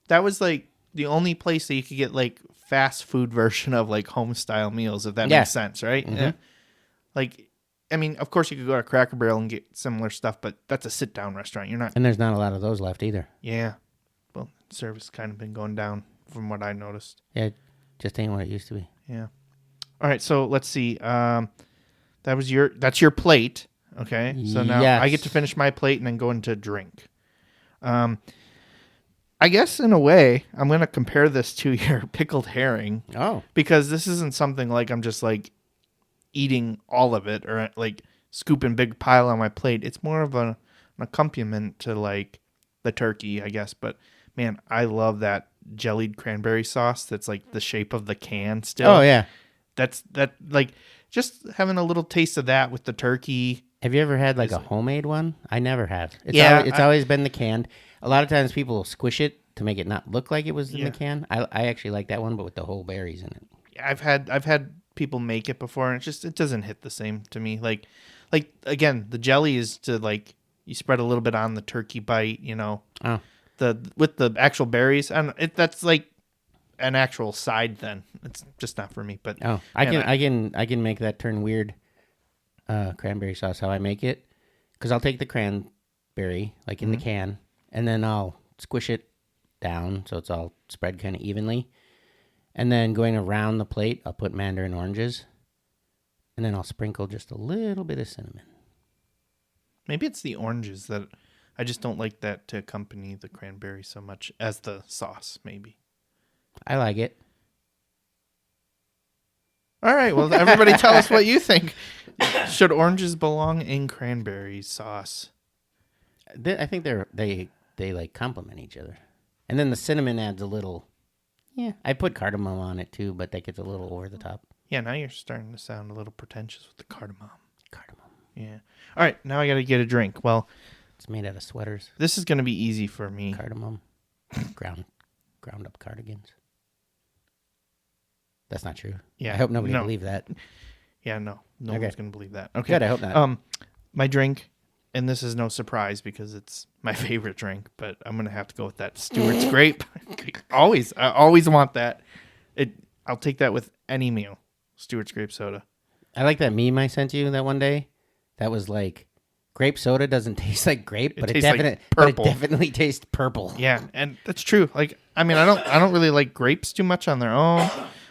that was like the only place that you could get like fast food version of like home style meals, if that makes sense, right? Mm-hmm. Yeah. Like, I mean, of course you could go to Cracker Barrel and get similar stuff, but that's a sit down restaurant. You're not. And there's not a lot of those left either. Yeah. Well, service kind of been going down from what I noticed. Yeah, just ain't what it used to be. Yeah. All right, so let's see. That's your plate. Okay. So now Yes. I get to finish my plate and then go into drink. I guess in a way, I'm going to compare this to your pickled herring. Oh. Because this isn't something like I'm just like eating all of it or like scooping big pile on my plate. It's more of an accompaniment to like the turkey, I guess. But man, I love that jellied cranberry sauce that's like the shape of the can still. Oh, yeah. That like just having a little taste of that with the turkey. Have you ever had like a homemade one? I never have. It's Yeah, always been the canned. A lot of times people squish it to make it not look like it was in the can. I actually like that one, but with the whole berries in it. I've had people make it before, and it doesn't hit the same to me. Like again, the jelly is to like you spread a little bit on the turkey bite, you know. Oh. With the actual berries, and that's like an actual side. Then it's just not for me. But I can make that turn weird. Cranberry sauce, how I make it, because I'll take the cranberry like in the can, and then I'll squish it down so it's all spread kind of evenly, and then going around the plate, I'll put mandarin oranges, and then I'll sprinkle just a little bit of cinnamon. Maybe it's the oranges that I just don't like that to accompany the cranberry so much as the sauce. Maybe I like it. All right, well, everybody tell us what you think. Should oranges belong in cranberry sauce? I think they like complement each other, and then the cinnamon adds a little. Yeah, I put cardamom on it too, but that gets a little over the top. Yeah, now you're starting to sound a little pretentious with the cardamom. Cardamom. Yeah. All right, now I got to get a drink. Well, It's made out of sweaters. this is going to be easy for me. Cardamom. ground up cardigans. That's not true. Yeah, I hope nobody no. believed that. Yeah, no Okay. one's going to believe that. Okay. Good, I hope not. My drink, and this is no surprise because it's my favorite drink, but I'm going to have to go with that Stewart's Grape. I always want that. I'll take that with any meal. Stewart's Grape soda. I like that meme I sent you that one day. That was like, grape soda doesn't taste like grape, but it tastes like purple. definitely tastes purple. Yeah, and that's true. Like, I mean, I don't really like grapes too much on their own.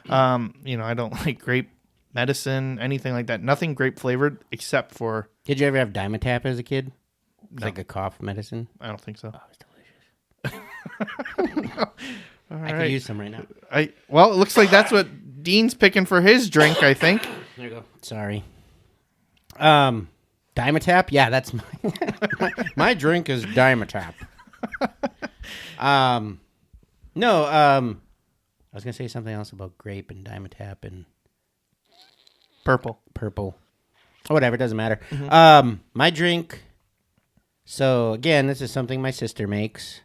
I don't like grape medicine, anything like that. Nothing grape flavored except for. Did you ever have Dimetap as a kid? It's No. like a cough medicine. I don't think so. Oh, it's delicious. All I right. could use some right now. Well, it looks like that's what Dean's picking for his drink, I think. There you go. Sorry. Dimetap? Yeah, that's my drink is Dimetap. No, I was gonna say something else about grape and Dimetap and Purple. Whatever, it doesn't matter. My drink. So again, this is something my sister makes.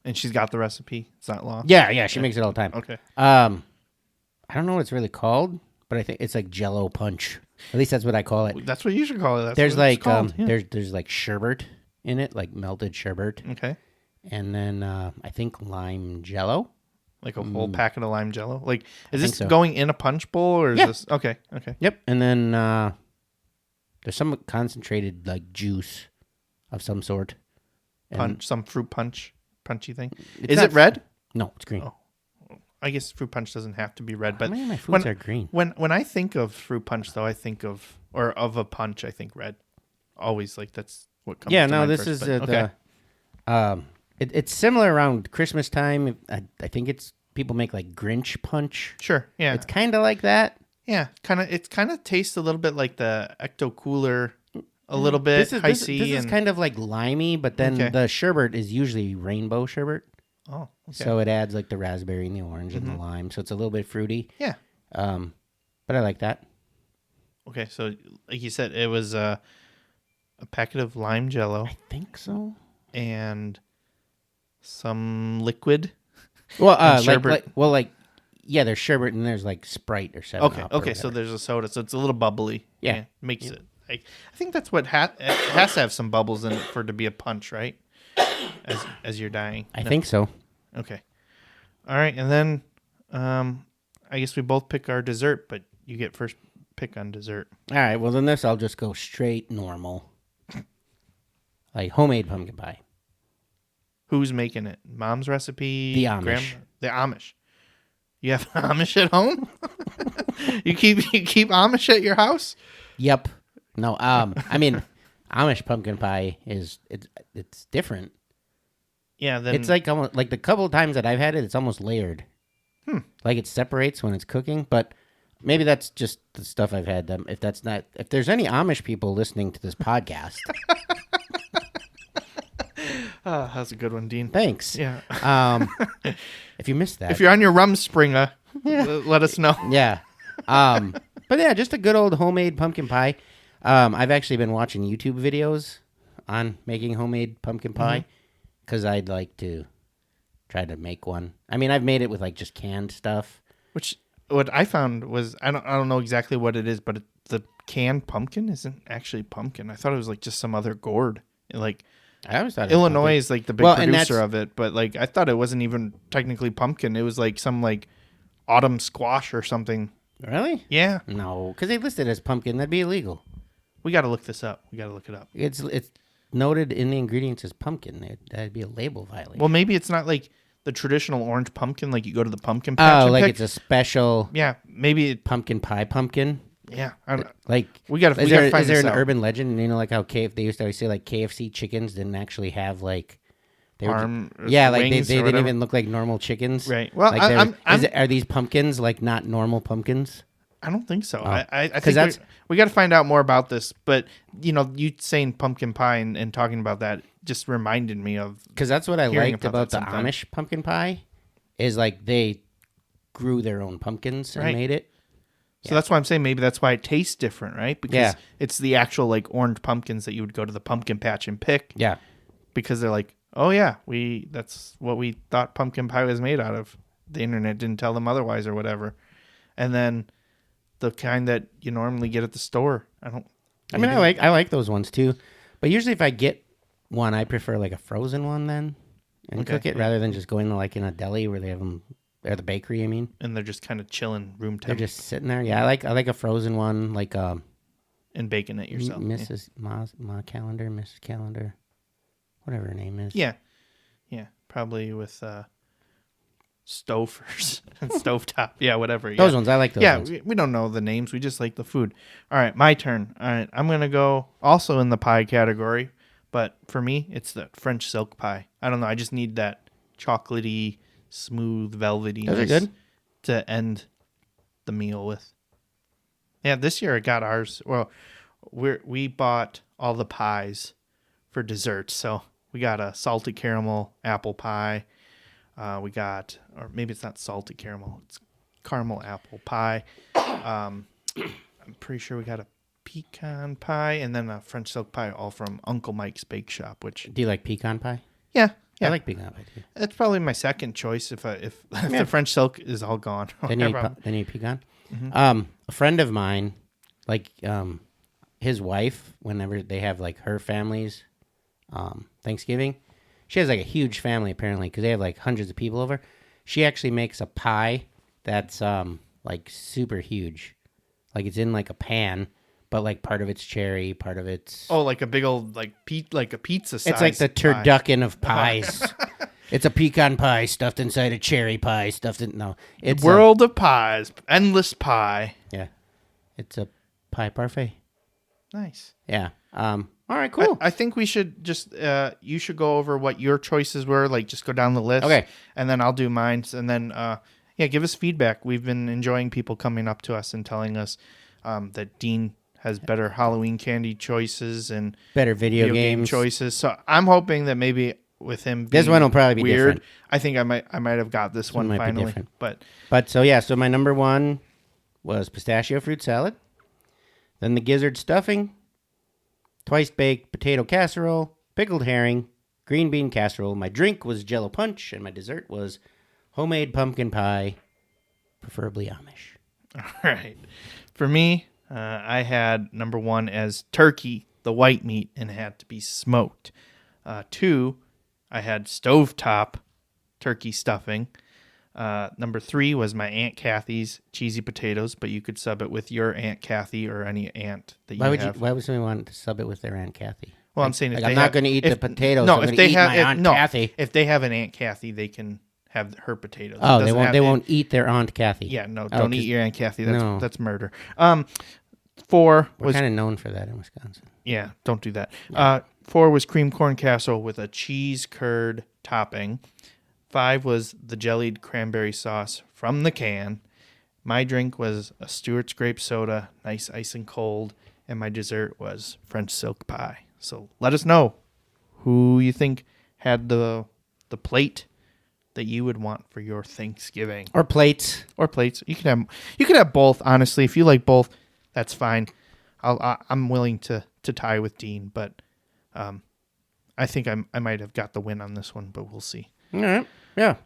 And she's got the recipe. It's not long. Yeah, she makes it all the time. Okay. I don't know what it's really called, but I think it's like Jello punch. At least that's what I call it. That's what you should call it. That's There's what it's like called. Yeah. there's like sherbet in it, like melted sherbet, Okay. and then I think lime Jello. Like a whole packet of lime jello. Like, is think this so. going in a punch bowl or is Yeah. this okay? Yep, and then there's some concentrated like juice of some sort. And Some fruit punchy thing. It's Is not- it red? No, it's green. Oh. I guess fruit punch doesn't have to be red, but How many of my foods are green? When I think of fruit punch, though, I think of a punch. I think red. Always like that's what comes. Yeah, to no, mind this first, is but okay. It's similar around Christmas time. I think it's people make like Grinch punch. Sure. Yeah. It's kind of like that. Yeah. It kind of tastes a little bit like the Ecto Cooler, a little bit high This C. is kind of like limey, but then Okay. the sherbet is usually rainbow sherbet. Oh. Okay. So it adds like the raspberry and the orange and the lime. So it's a little bit fruity. Yeah. But I like that. Okay. So like you said, it was a packet of lime jello I think so. and some liquid. Well, And sherbet. yeah, there's sherbet and there's like Sprite or 7 Okay. Okay. So there's a soda. So it's a little bubbly. Yeah. Makes it. I think that's what it has to have some bubbles in it for it to be a punch, right? As you're dying. I think so. Okay. All right, and then I guess we both pick our dessert, but you get first pick on dessert. All right. Well, then this I'll just go straight normal, like homemade pumpkin pie. Who's making it? Mom's recipe? The Amish. The Amish. You have Amish at home? you keep Amish at your house? Yep. No. I mean, Amish pumpkin pie it's different. Yeah, then It's like almost like the couple of times that I've had it, it's almost layered. Like it separates when it's cooking, but maybe that's just the stuff I've had. If there's any Amish people listening to this podcast, that's a good one, Dean. thanks. Yeah. If you missed that, If you're on your Rumspringer, let us know. yeah. But yeah, just a good old homemade pumpkin pie. I've actually been watching YouTube videos on making homemade pumpkin pie because I'd like to try to make one. I mean, I've made it with like just canned stuff. Which what I found was I don't know exactly what it is, but the canned pumpkin isn't actually pumpkin. I thought it was like just some other gourd. Like I always thought it was Illinois pumpkin. is like the big Well, and producer that's- of it, but like I thought it wasn't even technically pumpkin. It was like some like autumn squash or something. Really? Yeah, No, because they listed it as pumpkin. That'd be illegal. we got to look this up. We got to look it up. It's noted in the ingredients as pumpkin. That'd be a label violation. Well, maybe it's not like the traditional orange pumpkin, like you go to the pumpkin patch. Oh, and like pick. it's a special Yeah, maybe. pumpkin pie pumpkin. Yeah, I don't, Like we got to. is We got to there find is there this an out. urban legend? You know, like how they used to always say like KFC chickens didn't actually have like they were Arm, yeah, like they wings or didn't whatever. even look like normal chickens. Right. Well, like are these pumpkins like not normal pumpkins? I don't think so. Oh. I 'Cause think that's- we got to find out more about this. But you saying pumpkin pie and talking about that just reminded me of. Because that's what I Hearing liked about about the that sometime. Amish pumpkin pie is like they grew their own pumpkins and Right. made it. So that's why I'm saying maybe that's why it tastes different, right? Because Yeah. it's the actual like orange pumpkins that you would go to the pumpkin patch and pick. Yeah. Because they're like, oh yeah, that's what we thought pumpkin pie was made out of. The internet didn't tell them otherwise or whatever. And then the kind that you normally get at the store. I I like those ones too, but usually if I get one, I prefer like a frozen one then and Okay, cook it yeah. rather than just going to like in a deli where they have them or the bakery. I mean, and they're just kind of chilling room they're temp just sitting there. Yeah, I like a frozen one, like and baking it yourself. Mrs. Ma Calendar, Mrs. Calendar, whatever her name is. Yeah. Yeah. Probably with stovers and stovetop. Yeah, whatever. Those yeah. ones I like. Those Yeah, ones. we don't know the names. We just like the food. All right, my turn. All right, I'm going to go also in the pie category, but for me, it's the French silk pie. I don't know. I just need that chocolatey, smooth, velvety Those are good. to end the meal with. Yeah, this year I got ours. Well, we bought all the pies for dessert. So we got a salted caramel apple pie. We got, or maybe it's not salted caramel, it's caramel apple pie. I'm pretty sure we got a pecan pie and then a French silk pie, all from Uncle Mike's Bake Shop. Which Do you like pecan pie? yeah, I like pecan pie too. it's probably my second choice if the French silk is all gone. Then you eat pecan. A friend of mine, like his wife, whenever they have like her family's Thanksgiving, she has like a huge family apparently because they have like hundreds of people over. She actually makes a pie that's like super huge, like it's in like a pan, but like part of it's cherry, part of it's like a big old like a pizza size. it's like the pie. turducken of pies. It's a pecan pie stuffed inside a cherry pie stuffed in it's World of pies, endless pie. yeah, it's a pie parfait. Nice. Yeah. All right. Cool. I think we should just you should go over what your choices were, like just go down the list. Okay. And then I'll do mine. And then give us feedback. We've been enjoying people coming up to us and telling us that Dean has better Halloween candy choices and Better video game games. choices. So I'm hoping that maybe with him This being one will probably be weird, different. I think I might have got this one might be finally. different. But So my number one was pistachio fruit salad. Then the gizzard stuffing, twice baked potato casserole, pickled herring, green bean casserole. My drink was Jello punch, and my dessert was homemade pumpkin pie, preferably Amish. all right. For me, I had number one as turkey, the white meat, and it had to be smoked. 2, I had stovetop turkey stuffing. Number 3 was my Aunt Kathy's cheesy potatoes, but you could sub it with your Aunt Kathy or any aunt that you have. Why would somebody want to sub it with their Aunt Kathy? Well, I'm saying if Like, they I'm not have- going to eat if- the potatoes. No, I'm if gonna they eat have my Aunt no, Kathy. if they have an Aunt Kathy, they can have her potatoes. It Oh, they doesn't won't. have They any- won't eat their Aunt Kathy. Yeah, no, Oh, don't 'cause eat your Aunt Kathy. No. That's murder. 4 We're was kind of known for that in Wisconsin. yeah, don't do that. 4 was cream corn casserole with a cheese curd topping. 5 was the jellied cranberry sauce from the can. My drink was a Stewart's grape soda, nice ice and cold, and my dessert was French silk pie. So let us know who you think had the plate that you would want for your Thanksgiving. Or plates. Or plates. You could have both. Honestly, if you like both, that's fine. I'm willing to tie with Dean, but I think I might have got the win on this one, but we'll see. All right. Yeah.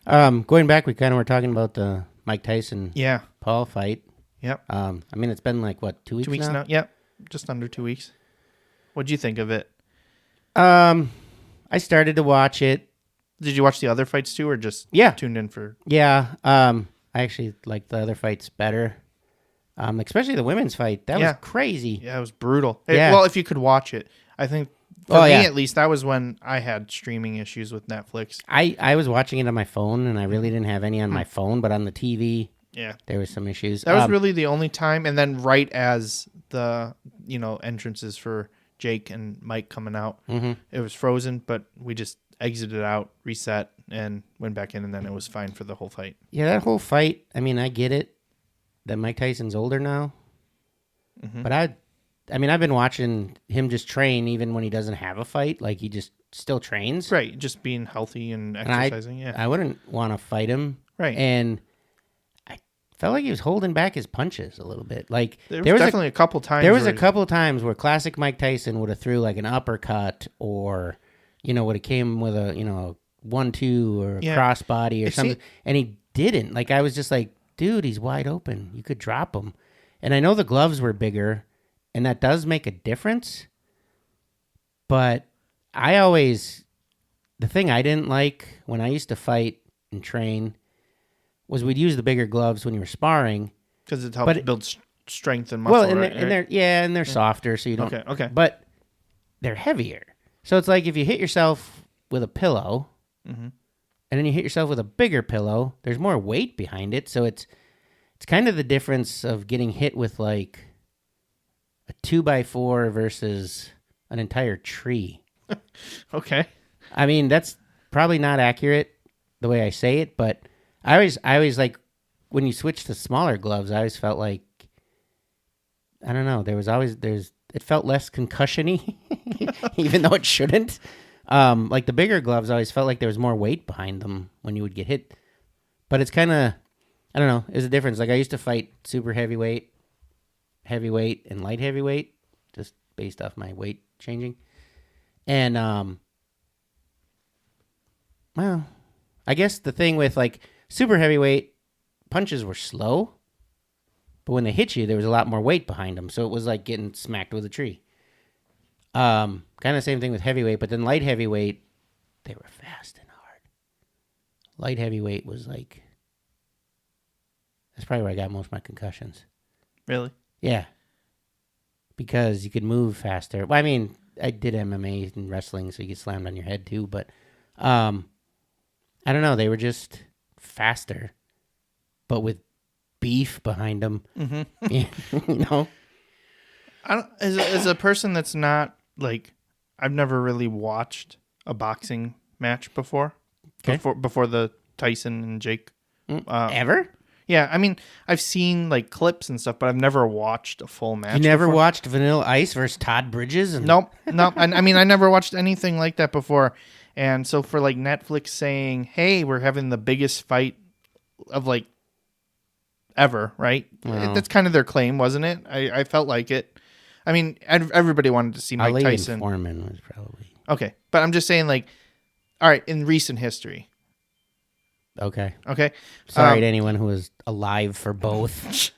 Going back, we kind of were talking about the Mike Tyson Paul fight. Yep. I mean, it's been like, what, 2 weeks now? 2 weeks now? Yep. Just under 2 weeks. What'd you think of it? I started to watch it. Did you watch the other fights too, or just tuned in for? Yeah. I actually like the other fights better. Especially the women's fight. That was crazy. Yeah, it was brutal. Yeah. Well, if you could watch it. I think for me at least, that was when I had streaming issues with Netflix. I was watching it on my phone, and I really didn't have any on my phone, but on the TV, there was some issues. That was really the only time. And then right as the entrances for Jake and Mike coming out, it was frozen, but we just exited out, reset, and went back in, and then it was fine for the whole fight. Yeah, that whole fight, I mean, I get it that Mike Tyson's older now, but I've been watching him just train even when he doesn't have a fight. Like, he just still trains. Right, just being healthy and exercising, I wouldn't want to fight him. Right. And I felt like he was holding back his punches a little bit. Like, there was definitely a couple times. There was a couple times where classic Mike Tyson would have threw like an uppercut, or would have came with a 1-2 or a crossbody or something, and he didn't. Like, I was just like, dude, he's wide open. You could drop him. And I know the gloves were bigger, and that does make a difference. But the thing I didn't like when I used to fight and train was we'd use the bigger gloves when you were sparring. Because it helps build strength and muscle. Well, and they're softer, so you don't. Okay. But they're heavier. So it's like if you hit yourself with a pillow, and then you hit yourself with a bigger pillow, there's more weight behind it. So it's kind of the difference of getting hit with like a 2x4 versus an entire tree. Okay. I mean, that's probably not accurate the way I say it, but I always like when you switch to smaller gloves, I always felt like, I don't know, it felt less concussion-y, even though it shouldn't. Like the bigger gloves, I always felt like there was more weight behind them when you would get hit. But it's kind of, I don't know, there's a difference. Like I used to fight super heavyweight, and light heavyweight, just based off my weight changing. And, well, I guess the thing with like super heavyweight, punches were slow. But when they hit you, there was a lot more weight behind them. So it was like getting smacked with a tree. Kind of same thing with heavyweight. But then light heavyweight, they were fast and hard. Light heavyweight was like, that's probably where I got most of my concussions. Really? Yeah. Because you could move faster. Well, I mean, I did MMA and wrestling, so you get slammed on your head too. But I don't know. They were just faster, but with beef behind them. As a person that's not like, I've never really watched a boxing match before. Okay. Before the Tyson and Jake. Ever? Yeah, I mean, I've seen like clips and stuff, but I've never watched a full match. You never before. watched Vanilla Ice versus Todd Bridges? Nope. I mean, I never watched anything like that before. And so for like Netflix saying, hey, we're having the biggest fight of like ever, right? Wow. That's kind of their claim, wasn't it? I felt like it. I mean, everybody wanted to see Mike Tyson. Foreman was probably. Okay. But I'm just saying, like, all right, in recent history. Okay. Sorry to anyone who was alive for both.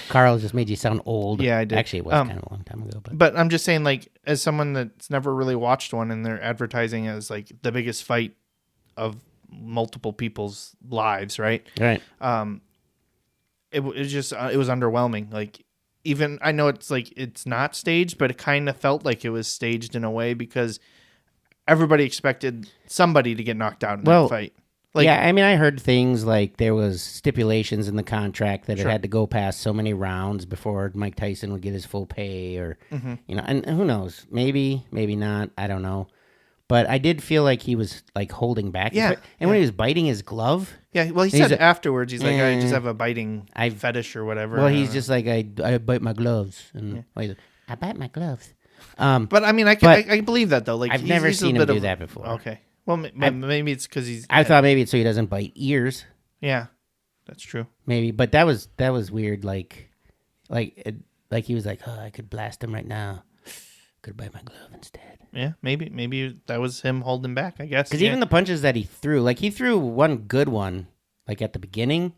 Carl just made you sound old. Yeah, I did. Actually, it was kind of a long time ago. But I'm just saying, like, as someone that's never really watched one and they're advertising as, like, the biggest fight of multiple people's lives, right? Right. It was just, it was underwhelming. Like, even, I know it's, like, it's not staged, but it kind of felt like it was staged in a way because everybody expected somebody to get knocked out in that fight. Like, yeah, I mean, I heard things like there was stipulations in the contract that it had to go past so many rounds before Mike Tyson would get his full pay, or and who knows, maybe not, I don't know. But I did feel like he was like holding back. Yeah, and when he was biting his glove, yeah. Well, he said afterwards, he's like, I just have a biting fetish or whatever. Well, he's just like, I bite my gloves, and I bite my gloves. But I mean, I believe that though. Like, I've never seen him do that before. Okay. Well, maybe it's because he's. I thought maybe it's so he doesn't bite ears. Yeah, that's true. Maybe, but that was weird. Like he was like, oh, I could blast him right now. Could bite my glove instead. Yeah, maybe that was him holding back, I guess. Because even the punches that he threw, like he threw one good one, like at the beginning,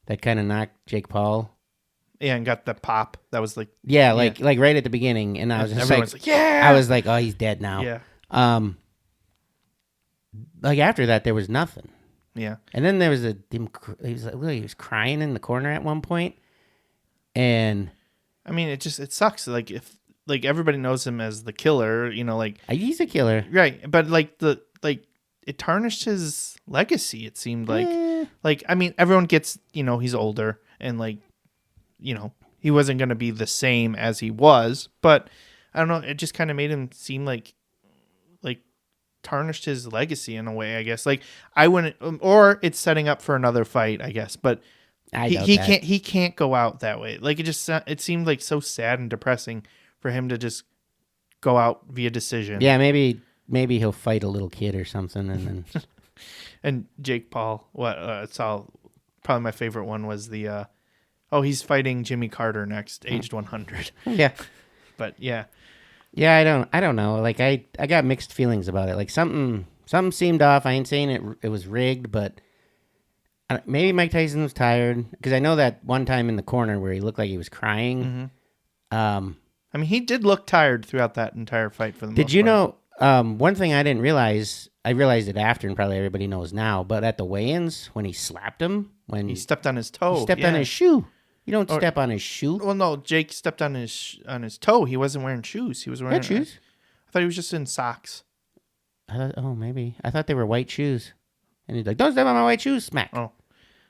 that kind of knocked Jake Paul. Yeah, and got the pop. That was like. Yeah, like right at the beginning, and I was just like, yeah. I was like, oh, he's dead now. Yeah. Like after that, there was nothing. Yeah. And then there was he was crying in the corner at one point, and I mean, it sucks. Like if everybody knows him as the killer, like he's a killer, right? But it tarnished his legacy. It seemed like, like I mean, everyone gets he's older and he wasn't gonna be the same as he was, but I don't know. It just kind of made him seem like tarnished his legacy in a way, I guess. Like I wouldn't, or it's setting up for another fight, I guess. But he can't go out that way. Like it seemed like so sad and depressing for him to just go out via decision. Yeah, maybe he'll fight a little kid or something, and then and Jake Paul. It's all probably my favorite one was the he's fighting Jimmy Carter next, aged 100. Yeah, but yeah. Yeah, I don't know. Like I got mixed feelings about it. Like something seemed off. I ain't saying it was rigged, but maybe Mike Tyson was tired, because I know that one time in the corner where he looked like he was crying. I mean, he did look tired throughout that entire fight for the most part. Did you know one thing I didn't realize? I realized it after, and probably everybody knows now. But at the weigh-ins, when he slapped him, when he stepped on his toe, he stepped on his shoe. You don't step on his shoe. Well, no, Jake stepped on his toe. He wasn't wearing shoes. He was wearing shoes. I thought he was just in socks. Maybe. I thought they were white shoes. And he's like, don't step on my white shoes, smack. Oh.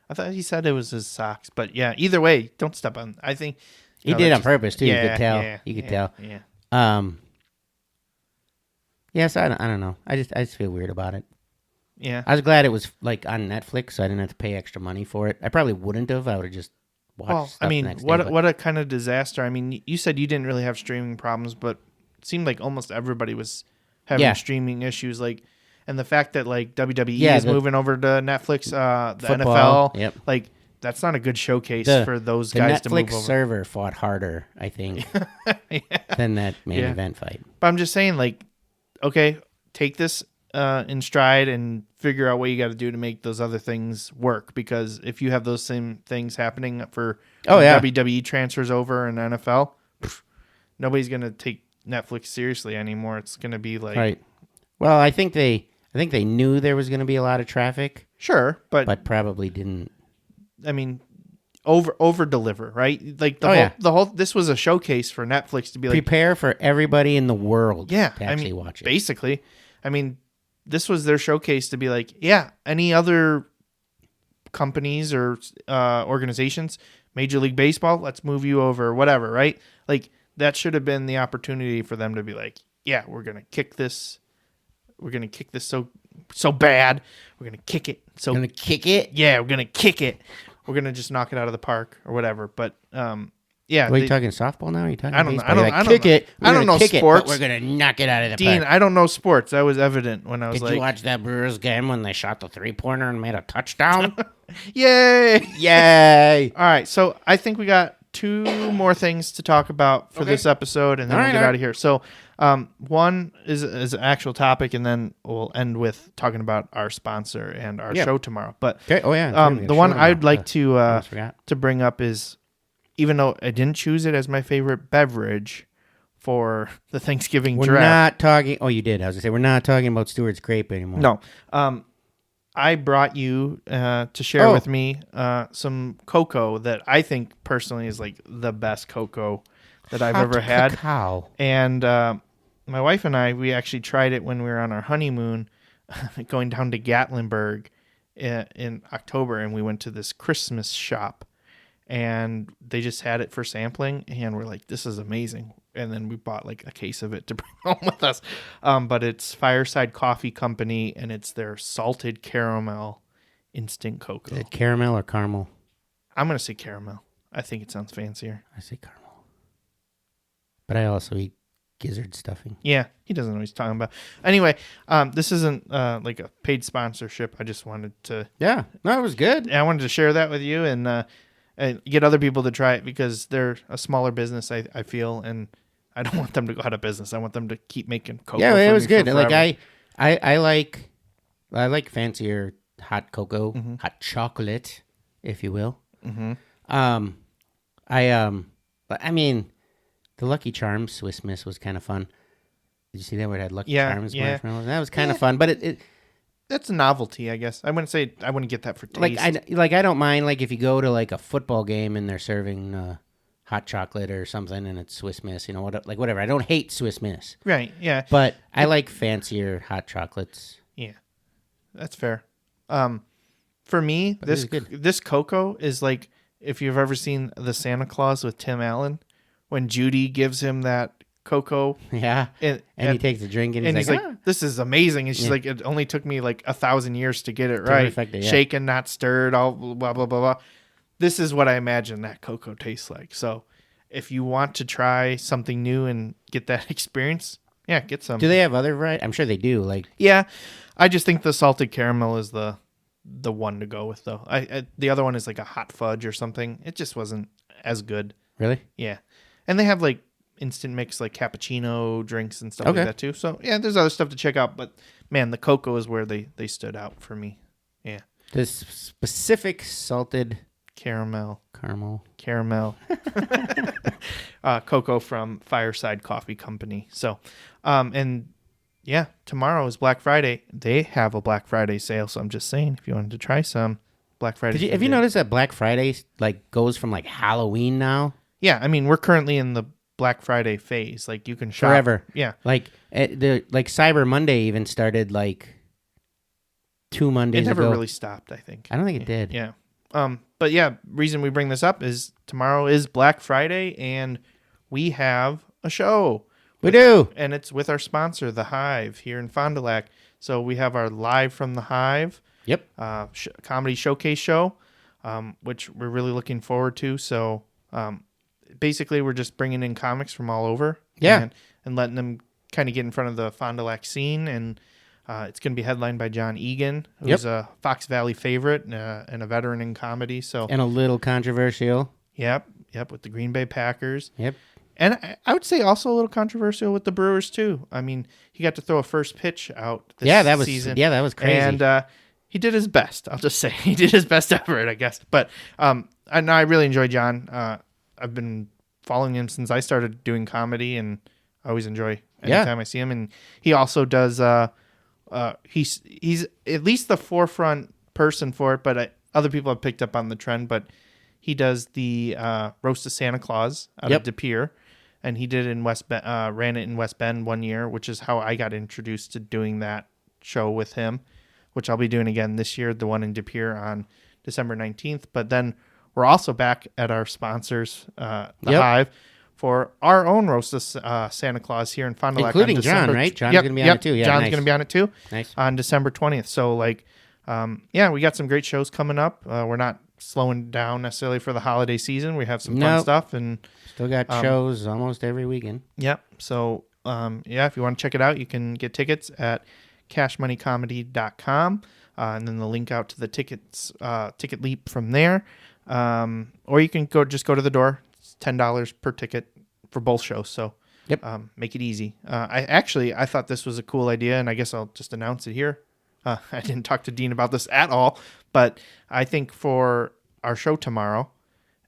I thought he said it was his socks. But yeah, either way, don't step on. I think he did on purpose too. Yeah, you could tell. Yeah, you could tell. Yeah. Yes, I don't know. I just feel weird about it. Yeah. I was glad it was like on Netflix, so I didn't have to pay extra money for it. I probably wouldn't have. I would have just watched stuff next day. What a kind of disaster. I mean, you said you didn't really have streaming problems, but it seemed like almost everybody was having streaming issues. Like, and the fact that like WWE is moving over to Netflix, the football, NFL, like that's not a good showcase for those the guys Netflix to move over. server fought harder, I think, than that main event fight. But I'm just saying, like, okay, take this in stride and figure out what you got to do to make those other things work. Because if you have those same things happening for WWE transfers over in NFL, nobody's gonna take Netflix seriously anymore. It's gonna be like, right. Well, I think they knew there was gonna be a lot of traffic. Sure, but probably didn't. I mean, over deliver, right? Like the whole this was a showcase for Netflix to be like, prepare for everybody in the world to actually watch it. Basically, I mean, this was their showcase to be like, any other companies or organizations, Major League Baseball, let's move you over, whatever, right? Like that should have been the opportunity for them to be like, yeah, we're gonna kick this so bad, we're gonna kick it. So gonna kick it? Yeah, we're gonna kick it. We're gonna just knock it out of the park or whatever. But yeah. Are you talking softball now? Are you talking baseball? I don't know sports. We're going to knock it out of the Dean, park. I don't know sports. That was evident when I was Did you watch that Brewers game when they shot the three-pointer and made a touchdown? Yay! Yay! All right, so I think we got two more things to talk about for this episode, and then we'll get out of here. So one is an actual topic, and then we'll end with talking about our sponsor and our show tomorrow. But the one I'd like to bring up is, even though I didn't choose it as my favorite beverage for the Thanksgiving draft. We're not talking... Oh, you did. I was going to say, we're not talking about Stewart's Grape anymore. No. I brought you to share with me some cocoa that I think personally is like the best cocoa that I've ever had. Cacao. And my wife and I, we actually tried it when we were on our honeymoon going down to Gatlinburg. in October, and we went to this Christmas shop, and they just had it for sampling, and we're like, this is amazing. And then we bought like a case of it to bring home with us. But it's Fireside Coffee Company, and it's their salted caramel instant cocoa. Is it caramel or caramel? I'm going to say caramel. I think it sounds fancier. I say caramel. But I also eat Gizzard stuffing. Yeah, he doesn't know what he's talking about. Anyway, this isn't like a paid sponsorship. I just wanted to... Yeah, no, it was good. I wanted to share that with you and get other people to try it because they're a smaller business, I feel, and I don't want them to go out of business. I want them to keep making cocoa. Yeah, for it was me good. for Like forever. I like fancier hot cocoa, hot chocolate, if you will. Mm-hmm. I mean, the Lucky Charms Swiss Miss was kind of fun. Did you see that where it had Lucky Charms marshmallows? That was kind of fun, but it That's a novelty, I guess. I wouldn't get that for taste. I don't mind like if you go to like a football game and they're serving hot chocolate or something and it's Swiss Miss, you know, whatever. I don't hate Swiss Miss, Right, yeah. but I like fancier hot chocolates. Yeah, that's fair. For me, But it was good. this cocoa is like if you've ever seen the Santa Claus with Tim Allen, when Judy gives him that cocoa, Yeah, and he takes a drink and he's like, "This is amazing," and she's like, "It only took me like 1,000 years to get it right, perfect it, yeah. shaken, not stirred, all blah blah blah blah." This is what I imagine that cocoa tastes like. So, if you want to try something new and get that experience, yeah, get some. Do they have other variety? I'm sure they do. Like, Yeah, I just think the salted caramel is the one to go with, though. The other one is like a hot fudge or something. It just wasn't as good. really? Yeah, and they have like instant mix, like cappuccino drinks and stuff Okay. like that too. So yeah, there's other stuff to check out. But man, the cocoa is where they stood out for me. Yeah, This specific salted caramel, cocoa from Fireside Coffee Company. So, and yeah, tomorrow is Black Friday. They have a Black Friday sale. So I'm just saying, if you wanted to try some Black Friday, Have you noticed that Black Friday like goes from like Halloween now? Yeah, I mean, we're currently in the Black Friday phase. Like you can shop Forever. Yeah, Like like Cyber Monday even started like 2 Mondays it never ago. really stopped. I think. I don't think it did. Yeah. But yeah, reason we bring this up is tomorrow is Black Friday and we have a show. We do. And it's with our sponsor, The Hive, here in Fond du Lac. So we have our Live from The Hive Yep. comedy showcase show, which we're really looking forward to. So basically, we're just bringing in comics from all over. Yeah. And letting them kind of get in front of the Fond du Lac scene. And it's going to be headlined by John Egan, who's a Fox Valley favorite and a veteran in comedy. So And a little controversial. Yep, with the Green Bay Packers. Yep. And I would say also a little controversial with the Brewers too. I mean, he got to throw a first pitch out this season. Yeah, that was crazy. And he did his best. I'll just say he did his best effort, I guess. But I really enjoy John. I've been following him since I started doing comedy, and I always enjoy anytime I see him. And he also does. He's at least the forefront person for it, but other people have picked up on the trend. But he does the Roast of Santa Claus out of De Pere, and he did it in ran it in West Bend one year, which is how I got introduced to doing that show with him, which I'll be doing again this year, the one in De Pere on December 19th. But then we're also back at our sponsors, the Hive, for our own Roast of Santa Claus here in Fond du Lac. Including John, right? John's going to be on it too. Yeah, John's nice. going to be on it too. Nice. On December 20th. So, like, we got some great shows coming up. We're not slowing down necessarily for the holiday season. We have some fun stuff. And Still got shows almost every weekend. Yep. So, if you want to check it out, you can get tickets at cashmoneycomedy.com. And then the link out to the tickets, Ticket Leap from there. Or you can go to the door. It's $10 per ticket for both shows. So make it easy. I thought this was a cool idea, and I guess I'll just announce it here. I didn't talk to Dean about this at all, but I think for our show tomorrow,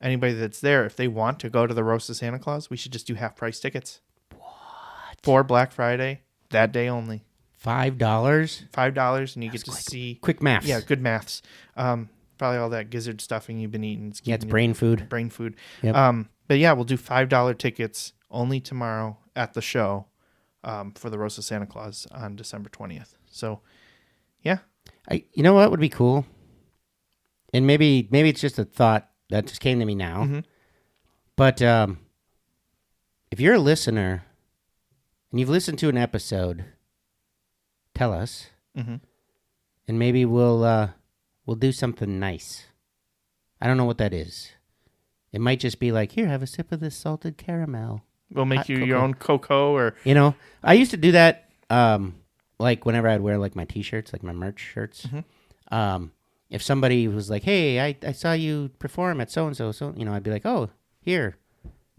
anybody that's there, if they want to go to the Roast of Santa Claus, we should just do half price tickets. What? For Black Friday, that day only. $5? $5, and you get to see Quick maths. Yeah, good maths. Probably all that gizzard stuffing you've been eating. It's brain food. Brain food. Yep. But yeah, we'll do $5 tickets only tomorrow at the show for the Roast of Santa Claus on December 20th. So, yeah. You know what would be cool? and maybe it's just a thought that just came to me now. Mm-hmm. But if you're a listener and you've listened to an episode, tell us, Mm-hmm. and maybe we'll do something nice. I don't know what that is. It might just be like, here, have a sip of this salted caramel. We'll make Hot you cocoa. your own cocoa, or You know, I used to do that. Like whenever I'd wear like my T-shirts, like my merch shirts. Mm-hmm. If somebody was like, "Hey, I saw you perform at so and so," I'd be like, "Oh, here's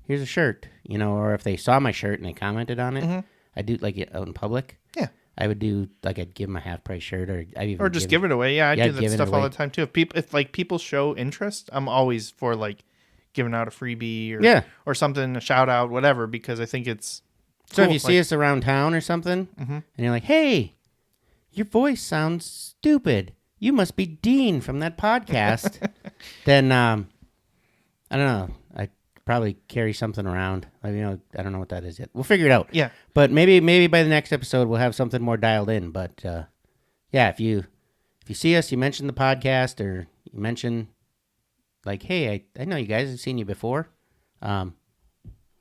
a shirt," or if they saw my shirt and they commented on it, Mm-hmm. I'd do like out in public. Yeah. I would do like I'd give them a half price shirt, or just give it away. Yeah, I Yeah, do that give it stuff all away. the time too. If people show interest, I'm always for like giving out a freebie or Yeah. or something, a shout out, whatever, because I think it's So if cool. you see us around town or something, Mm-hmm. and you're like, "Hey, your voice sounds stupid. You must be Dean from that podcast," then I don't know. I probably carry something around. I don't know what that is yet. We'll figure it out. Yeah. But maybe by the next episode we'll have something more dialed in. But yeah, if you see us, you mention the podcast, or you mention like, "Hey, I know you guys. I've seen you before."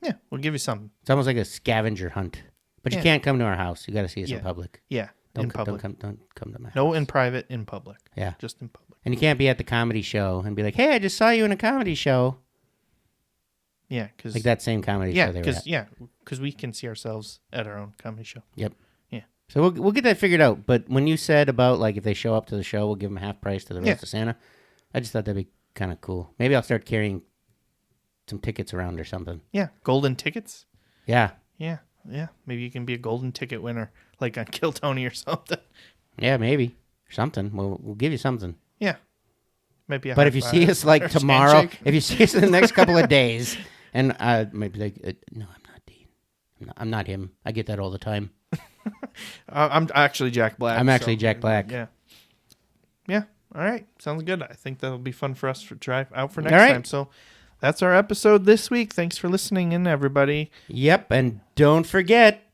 Yeah, we'll give you something. It's almost like a scavenger hunt. But you Yeah. can't come to our house. You got to see us Yeah. in public. Yeah, in public. Don't come to my house. No, in private, in public. Yeah. Just in public. And you can't be at the comedy show and be like, "Hey, I just saw you in a comedy show." Yeah, because Like that same comedy show they were at. because we can see ourselves at our own comedy show. Yep. Yeah. So we'll get that figured out. But when you said about like if they show up to the show, we'll give them half price to the rest of Santa, I just thought that'd be kind of cool. Maybe I'll start carrying some tickets around or something. Yeah, golden tickets. Yeah. Yeah, yeah. Maybe you can be a golden ticket winner, like on Kill Tony or something. Yeah, maybe. Something. We'll give you something. Yeah, might be. But if you see us like tomorrow, if you see us in the next couple of days, and I might be like, "No, I'm not Dean. I'm not him. I get that all the time." I'm actually Jack Black. I'm actually Jack Black. Yeah. Yeah. All right. Sounds good. I think that'll be fun for us to try out for All next right. time. So that's our episode this week. Thanks for listening in, everybody. Yep, and don't forget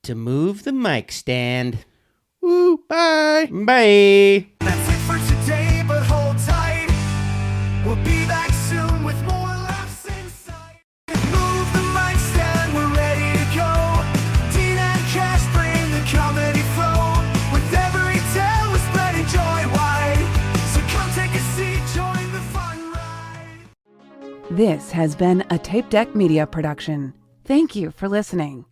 to move the mic stand. Woo. Bye. Bye. That's it for today, but hold tight. We'll be back soon with more laughs inside. Move the mic stand, we're ready to go. Dean and Cash bring the comedy flow. With every tale, we're spreading joy wide. So come take a seat, join the fun ride. This has been a Tapedeck Media production. Thank you for listening.